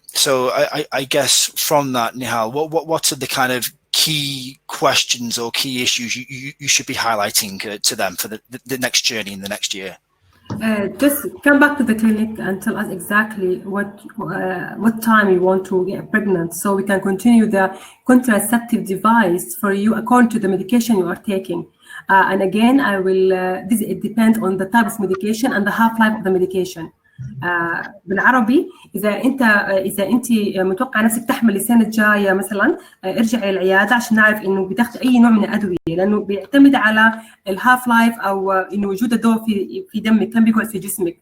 So I guess from that, Nihal, what are the kind of key questions or key issues you should be highlighting to them for the next journey in the next year? Just come back to the clinic and tell us exactly what time you want to get pregnant, so we can continue the contraceptive device for you according to the medication you are taking. And again, it depends on the type of medication and the half-life of the medication. بالعربي اذا انت متوقع نفسك تحمل السنه الجايه مثلا، ارجعي العياده عشان نعرف انه بتاخذي اي نوع من الادويه، لانه بيعتمد على الهاف لايف او انه وجود الدواء في دمك كم بيقعد في جسمك.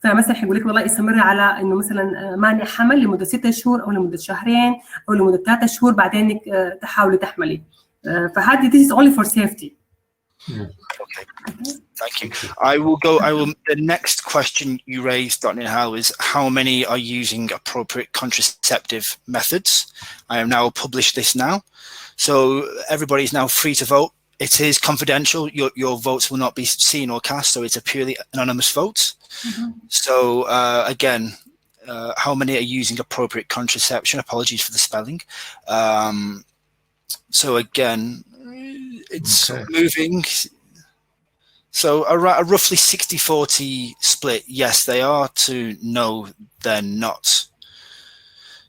فمثلا حيقول لك والله استمري على انه مثلا مانع حمل لمده 6 شهور او لمده شهرين او لمده 3 شهور بعدين انك تحاولي تحملي. فهذه this is only for safety. Okay. Thank you. The next question you raised, Dr. Nihal, is how many are using appropriate contraceptive methods? I have now published this now. So everybody is now free to vote. It is confidential. Your votes will not be seen or cast, so it's a purely anonymous vote. So again, how many are using appropriate contraception? Apologies for the spelling. So again, it's moving. So a roughly 60-40 split. Yes, they are. To no, they're not.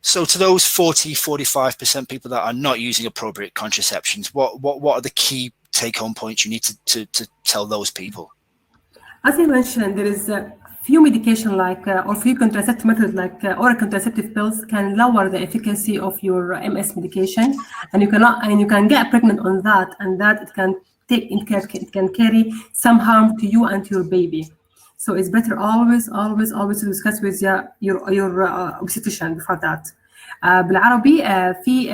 So to those 40-45% people that are not using appropriate contraceptions, what are the key take-home points you need to tell those people? As I mentioned, there is few medication or few contraceptive methods like oral contraceptive pills can lower the efficacy of your MS medication, and you can get pregnant on that, and that it can carry some harm to you and to your baby. So it's better always to discuss with your obstetrician before that. بالعربي في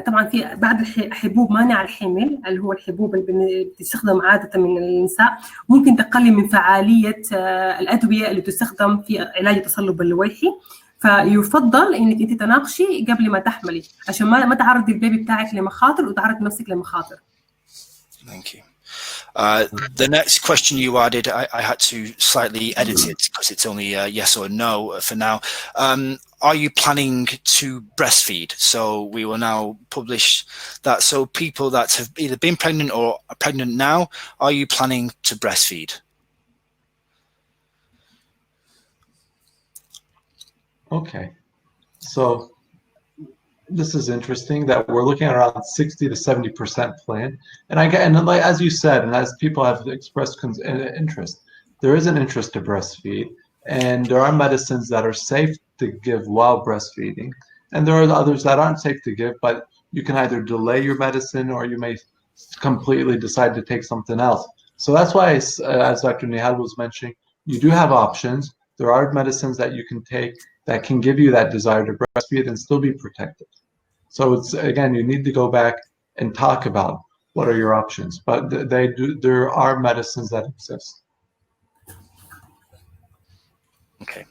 طبعا في بعض الحبوب مانعة الحمل اللي هو الحبوب اللي بتستخدم عادة من النساء ممكن تقلل من فعالية الأدوية اللي تستخدم في علاج التصلب اللويحي، فيفضل انك انت تناقشي قبل ما تحملي عشان ما تعرضي البيبي بتاعك لمخاطر وتعرضي نفسك لمخاطر. Thank you. The next question you added, I had to slightly edit it because it's only a yes or no for now. Are you planning to breastfeed? So we will now publish that. So people that have either been pregnant or are pregnant now, are you planning to breastfeed? Okay. So this is interesting that we're looking at around 60 to 70% plan. And like, as you said, and as people have expressed interest, there is an interest to breastfeed, and there are medicines that are safe to give while breastfeeding, and there are others that aren't safe to give, but you can either delay your medicine or you may completely decide to take something else. So that's why, as Dr. Nihal was mentioning, you do have options. There are medicines that you can take that can give you that desire to breastfeed and still be protected. So it's, again, you need to go back and talk about what are your options, but there are medicines that exist. Okay.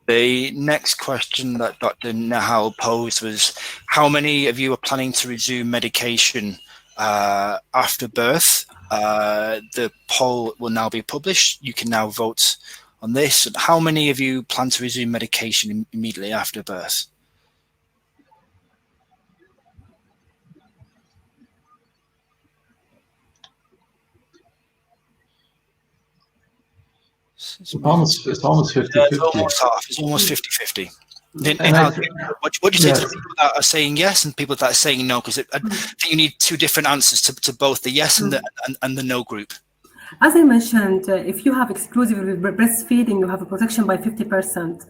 The next question that Dr. Nihal posed was, how many of you are planning to resume medication after birth? The poll will now be published. You can now vote on this. How many of you plan to resume medication immediately after birth? It's almost 50-50. It's almost half. It's almost 50-50. And I what do you say to yes. the people that are saying yes and people that are saying no? Because I think you need two different answers to both the yes and the no group. As I mentioned, if you have exclusive breastfeeding, you have a protection by 50%.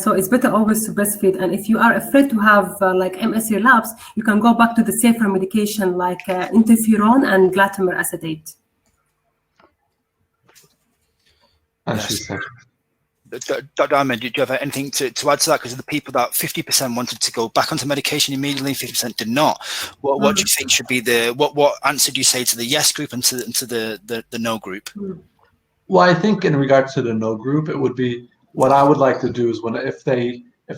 So it's better always to breastfeed. And if you are afraid to have like MS relapse, you can go back to the safer medication like interferon and glatiramer acetate. As she said. Dr. Ahmed, do you have anything to add to that? Because of the people that 50% wanted to go back onto medication immediately, 50% did not. What do you think should be what answer do you say to the yes group and to the no group? Well, I think in regards to the no group, it would be what I would like to do is if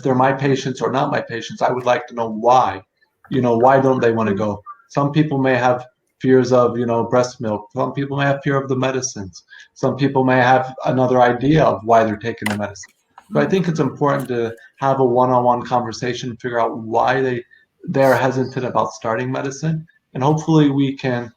they're my patients or not my patients, I would like to know why. Why don't they want to go? Some people may have fears of, breast milk. Some people may have fear of the medicines. Some people may have another idea of why they're taking the medicine. So I think it's important to have a one-on-one conversation, figure out why they're hesitant about starting medicine, and hopefully we can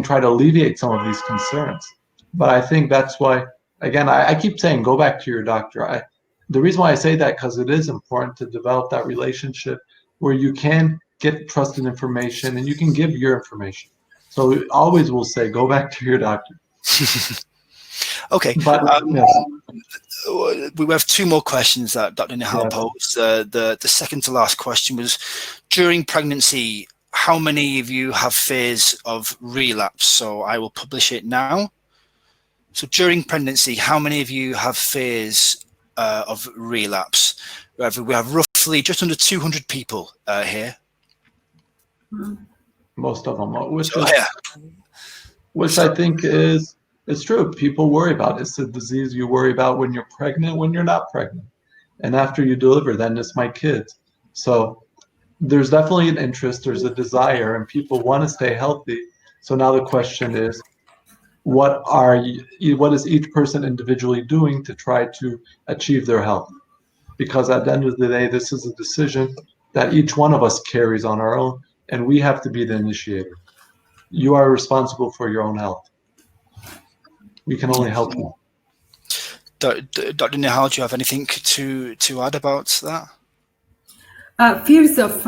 try to alleviate some of these concerns. But I think that's why, again, I keep saying, go back to your doctor. The reason why I say that, because it is important to develop that relationship where you can get trusted information and you can give your information. So always will say, go back to your doctor. Okay. But yes. We have two more questions that Dr. Nihal posed. The second to last question was, during pregnancy, how many of you have fears of relapse? So I will publish it now. So during pregnancy, how many of you have fears of relapse? We have roughly just under 200 people here. Most of them, which I think it's true. People worry about it. It's a disease you worry about when you're pregnant, when you're not pregnant. And after you deliver, then it's my kids. So there's definitely an interest, there's a desire, and people want to stay healthy. So now the question is, what is each person individually doing to try to achieve their health? Because at the end of the day, this is a decision that each one of us carries on our own, and we have to be the initiator. You are responsible for your own health. We can only help you. Dr. Nihal, do you have anything to add about that? Fears of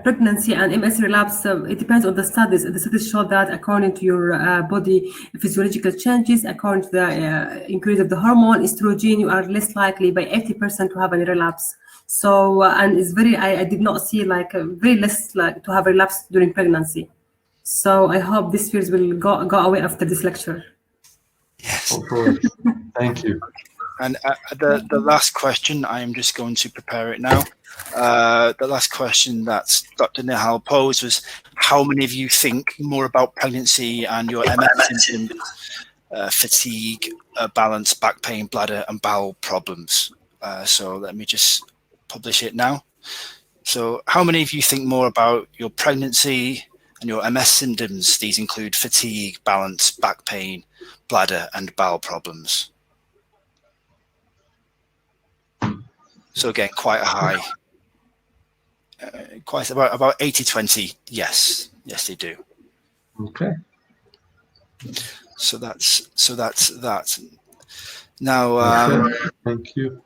pregnancy and MS relapse, it depends on the studies. The studies show that according to your body physiological changes, according to the increase of the hormone estrogen, you are less likely by 80% to have a relapse. So, and it's I did not see very less to have relapse during pregnancy. So I hope these fears will go away after this lecture. Yes. Of course. Thank you. And the last question, I am just going to prepare it now. The last question that Dr. Nihal posed was, how many of you think more about pregnancy and your MS symptoms, fatigue, balance, back pain, bladder, and bowel problems? So let me just publish it now. So how many of you think more about your pregnancy and your MS symptoms? These include fatigue, balance, back pain, bladder, and bowel problems. So again, quite a high, quite about 80-20. Yes, they do. Okay. So that's that. Now, thank you.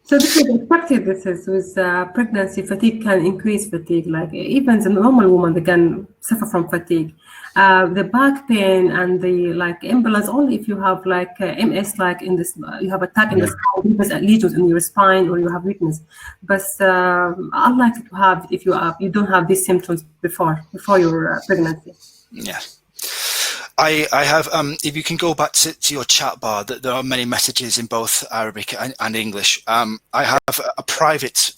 So this is expected. This is with pregnancy, fatigue can increase fatigue. Like even the normal woman, they can suffer from fatigue. The back pain and the imbalance only if you have MS, in this, you have attack in the spine, lesions in your spine, or you have weakness. But unlikely to have if you don't have these symptoms before your pregnancy. Yeah. I have, if you can go back to your chat bar, there are many messages in both Arabic and English. I have a private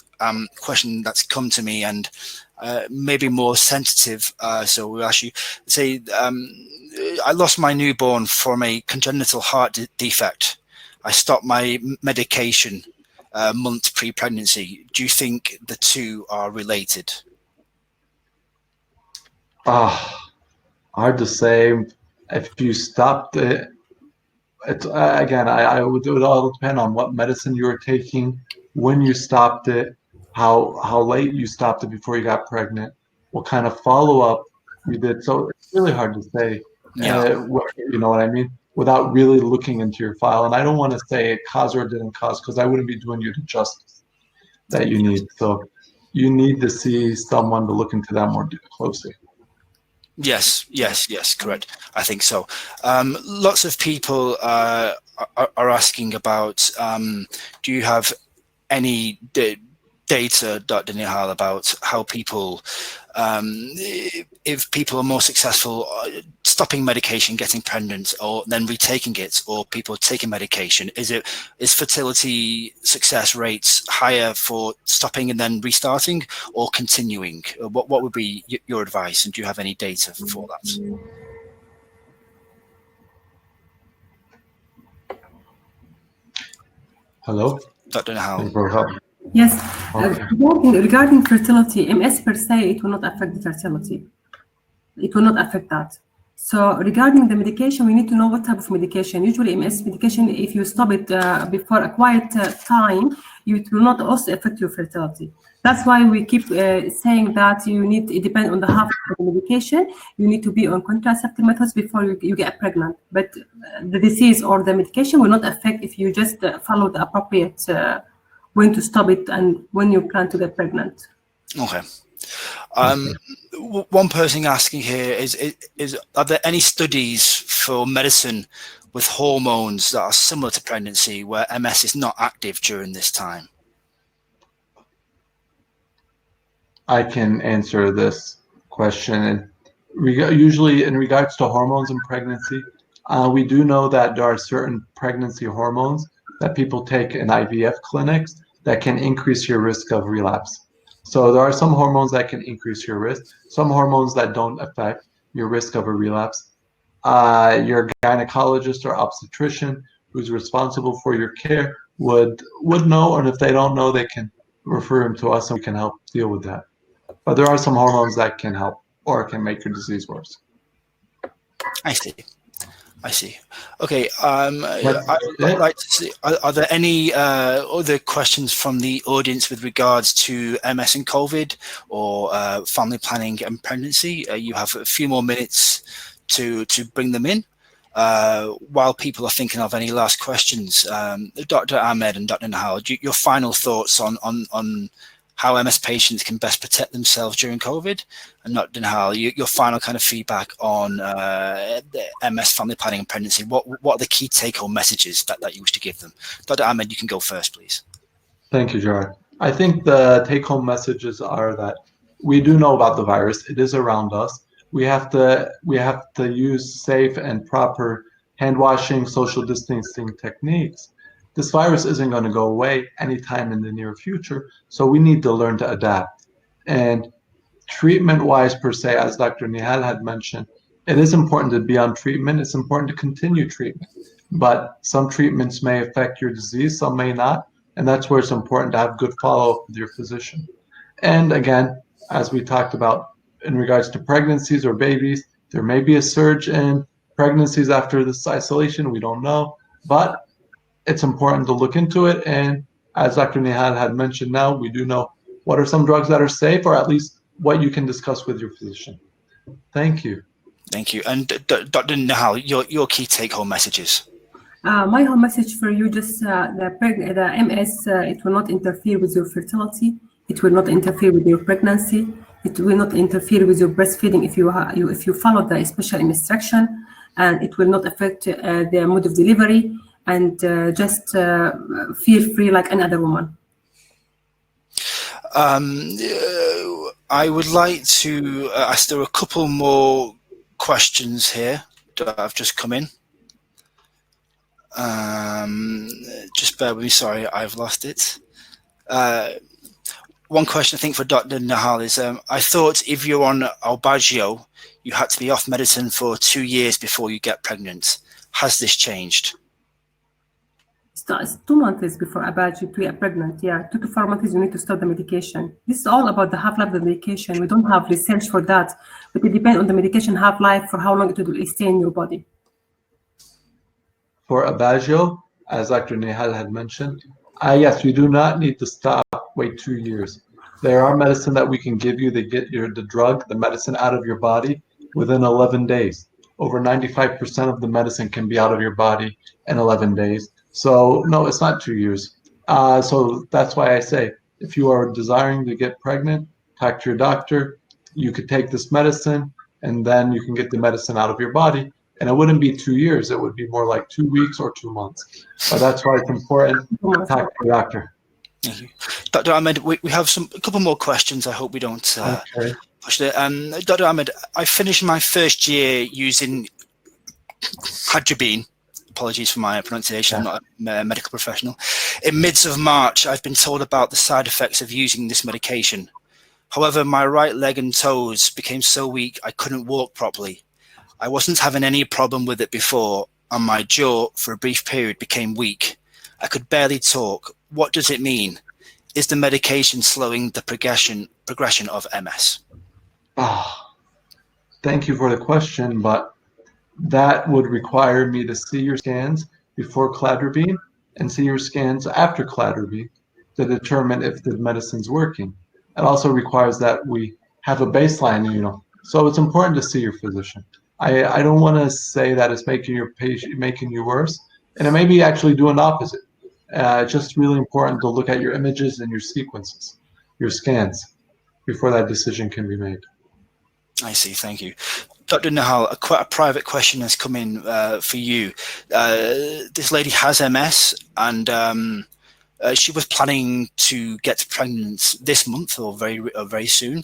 question that's come to me and maybe more sensitive. So we'll actually say, I lost my newborn from a congenital heart defect. I stopped my medication a month pre-pregnancy. Do you think the two are related? Hard to say. If you stopped it, again, it would all depend on what medicine you were taking, when you stopped it, how late you stopped it before you got pregnant, what kind of follow-up you did. So it's really hard to say. Yeah. You know what I mean? without really looking into your file. And I don't want to say it caused or didn't cause, because I wouldn't be doing you the justice that you need. So you need to see someone to look into that more closely. Yes, correct. I think so. Lots of people are asking about, do you have any data, Dr. Nihal, about how people, if people are more successful stopping medication, getting pregnant, or then retaking it, or people taking medication? Is fertility success rates higher for stopping and then restarting, or continuing? What would be your advice, and do you have any data for that? Hello? Dr. Nihal. Yes, Okay. regarding fertility, MS per se, it will not affect the fertility. It will not affect that. So regarding the medication, we need to know what type of medication. Usually MS medication, if you stop it before a quiet time, it will not also affect your fertility. That's why we keep saying that it depends on the half of the medication. You need to be on contraceptive methods before you get pregnant. But the disease or the medication will not affect if you just follow the appropriate when to stop it and when you plan to get pregnant. Okay. One person asking here is are there any studies for medicine with hormones that are similar to pregnancy where MS is not active during this time? I can answer this question. And usually in regards to hormones in pregnancy, we do know that there are certain pregnancy hormones that people take in IVF clinics that can increase your risk of relapse. So there are some hormones that can increase your risk, some hormones that don't affect your risk of a relapse. Your gynecologist or obstetrician who's responsible for your care would know, and if they don't know, they can refer them to us and we can help deal with that. But there are some hormones that can help or can make your disease worse. I see. Okay. I'd like to see, are there any other questions from the audience with regards to MS and COVID or family planning and pregnancy? You have a few more minutes to bring them in. While people are thinking of any last questions, Dr. Ahmed and Dr. Nihal, your final thoughts on how MS patients can best protect themselves during COVID, and Dr. Nihal, your final kind of feedback on the MS family planning and pregnancy. What are the key take-home messages that you wish to give them? Dr. Ahmed, you can go first, please. Thank you, Gerard. I think the take-home messages are that we do know about the virus. It is around us. We have to use safe and proper hand washing, social distancing techniques. This virus isn't going to go away anytime in the near future, so we need to learn to adapt. And treatment-wise, per se, as Dr. Nihal had mentioned, it is important to be on treatment. It's important to continue treatment. But some treatments may affect your disease, some may not, and that's where it's important to have good follow-up with your physician. And again, as we talked about in regards to pregnancies or babies, there may be a surge in pregnancies after this isolation. We don't know, but it's important to look into it. And as Dr. Nihal had mentioned, now we do know what are some drugs that are safe, or at least what you can discuss with your physician. Thank you. Thank you. And Dr. Nihal, your key take-home messages. My whole message for you, just the MS, it will not interfere with your fertility. It will not interfere with your pregnancy. It will not interfere with your breastfeeding if you follow the special instruction, and it will not affect the mode of delivery. And just feel free like another woman. I would like to ask, there are a couple more questions here that have just come in. Just bear with me, sorry, I've lost it. One question I think for Dr. Nihal is, I thought if you're on Albagio, you had to be off medicine for 2 years before you get pregnant. Has this changed? It's 2 months before about you to get pregnant. Yeah, 2 to 4 months you need to start the medication. This is all about the half-life of the medication. We don't have research for that, but it depends on the medication half-life for how long it will stay in your body. For Aubagio, as Dr. Nihal had mentioned, yes, you do not need to wait 2 years. There are medicine that we can give you to get the drug, the medicine out of your body within 11 days. over 95% of the medicine can be out of your body in 11 days. So no, it's not 2 years. So that's why I say, if you are desiring to get pregnant, talk to your doctor. You could take this medicine, and then you can get the medicine out of your body. And it wouldn't be 2 years. It would be more like 2 weeks or 2 months. But that's why it's important to talk to your doctor. Thank you. Dr. Ahmed, we have a couple more questions. I hope we don't Okay. push it. Dr. Ahmed, I finished my first year using Hadribine. Apologies for my pronunciation, I'm not a medical professional. In midst of March, I've been told about the side effects of using this medication. However, my right leg and toes became so weak I couldn't walk properly. I wasn't having any problem with it before, and my jaw, for a brief period, became weak. I could barely talk. What does it mean? Is the medication slowing the progression of MS? Thank you for the question, but that would require me to see your scans before cladribine and see your scans after cladribine to determine if the medicine's working. It also requires that we have a baseline, So it's important to see your physician. I don't want to say that it's making you worse, and it may be actually doing the opposite. It's just really important to look at your images and your sequences, your scans, before that decision can be made. I see. Thank you. Dr. Nihal, quite a private question has come in for you. This lady has MS, and she was planning to get pregnant this month or very soon.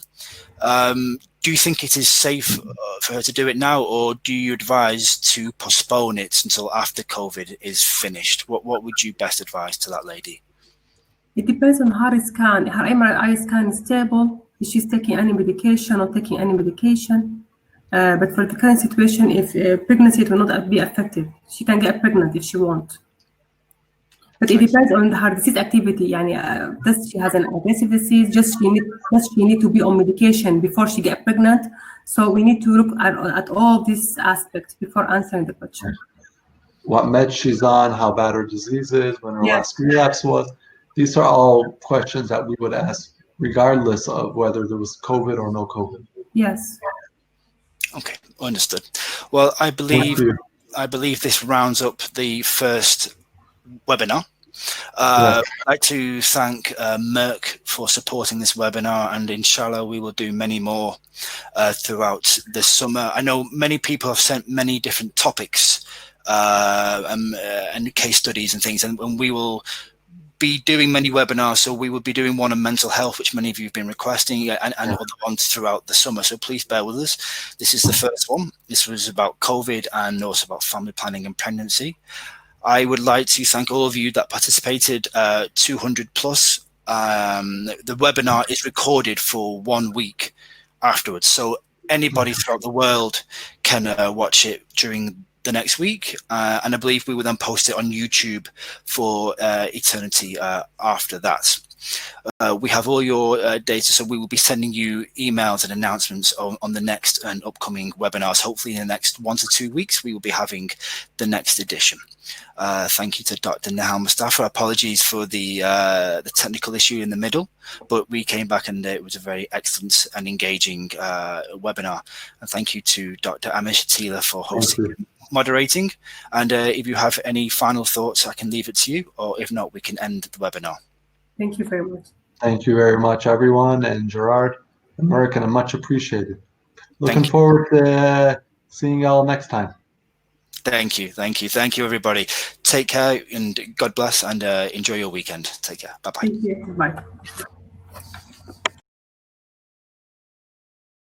Do you think it is safe for her to do it now, or do you advise to postpone it until after COVID is finished? What would you best advise to that lady? It depends on her scan. Her MRI scan is stable. If she's taking any medication or taking any medication. But for the current situation, if pregnancy, it will not be effective. She can get pregnant if she wants. But it depends on her disease activity. Does she has an aggressive disease? Does she need to be on medication before she get pregnant? So we need to look at all these aspects before answering the question. What meds she's on, how bad her disease is, when her last relapse was. These are all questions that we would ask regardless of whether there was COVID or no COVID. Yes. Okay, understood. Well, I believe this rounds up the first webinar. I'd like to thank Merck for supporting this webinar, and inshallah we will do many more throughout the summer. I know many people have sent many different topics and case studies and things, and we will be doing many webinars. So we will be doing one on mental health, which many of you have been requesting, and other ones throughout the summer. So please bear with us. This is the first one. This was about COVID and also about family planning and pregnancy. I would like to thank all of you that participated, 200 plus. The webinar is recorded for 1 week afterwards. So anybody throughout the world can watch it during the next week. And I believe we will then post it on YouTube for eternity after that. We have all your data, so we will be sending you emails and announcements on the next and upcoming webinars. Hopefully in the next 1 to 2 weeks, we will be having the next edition. Thank you to Dr. Nihal Moustafa. Apologies for the technical issue in the middle, but we came back and it was a very excellent and engaging webinar. And thank you to Dr. Ahmed Shatila for hosting, moderating. And if you have any final thoughts, I can leave it to you, or if not, we can end the webinar. Thank you very much. Thank you very much, everyone, and Gerard and Merck, and much appreciated. Looking forward to seeing y'all next time. Thank you. Thank you. Thank you, everybody. Take care and God bless, and enjoy your weekend. Take care. Bye-bye. Thank you. Bye.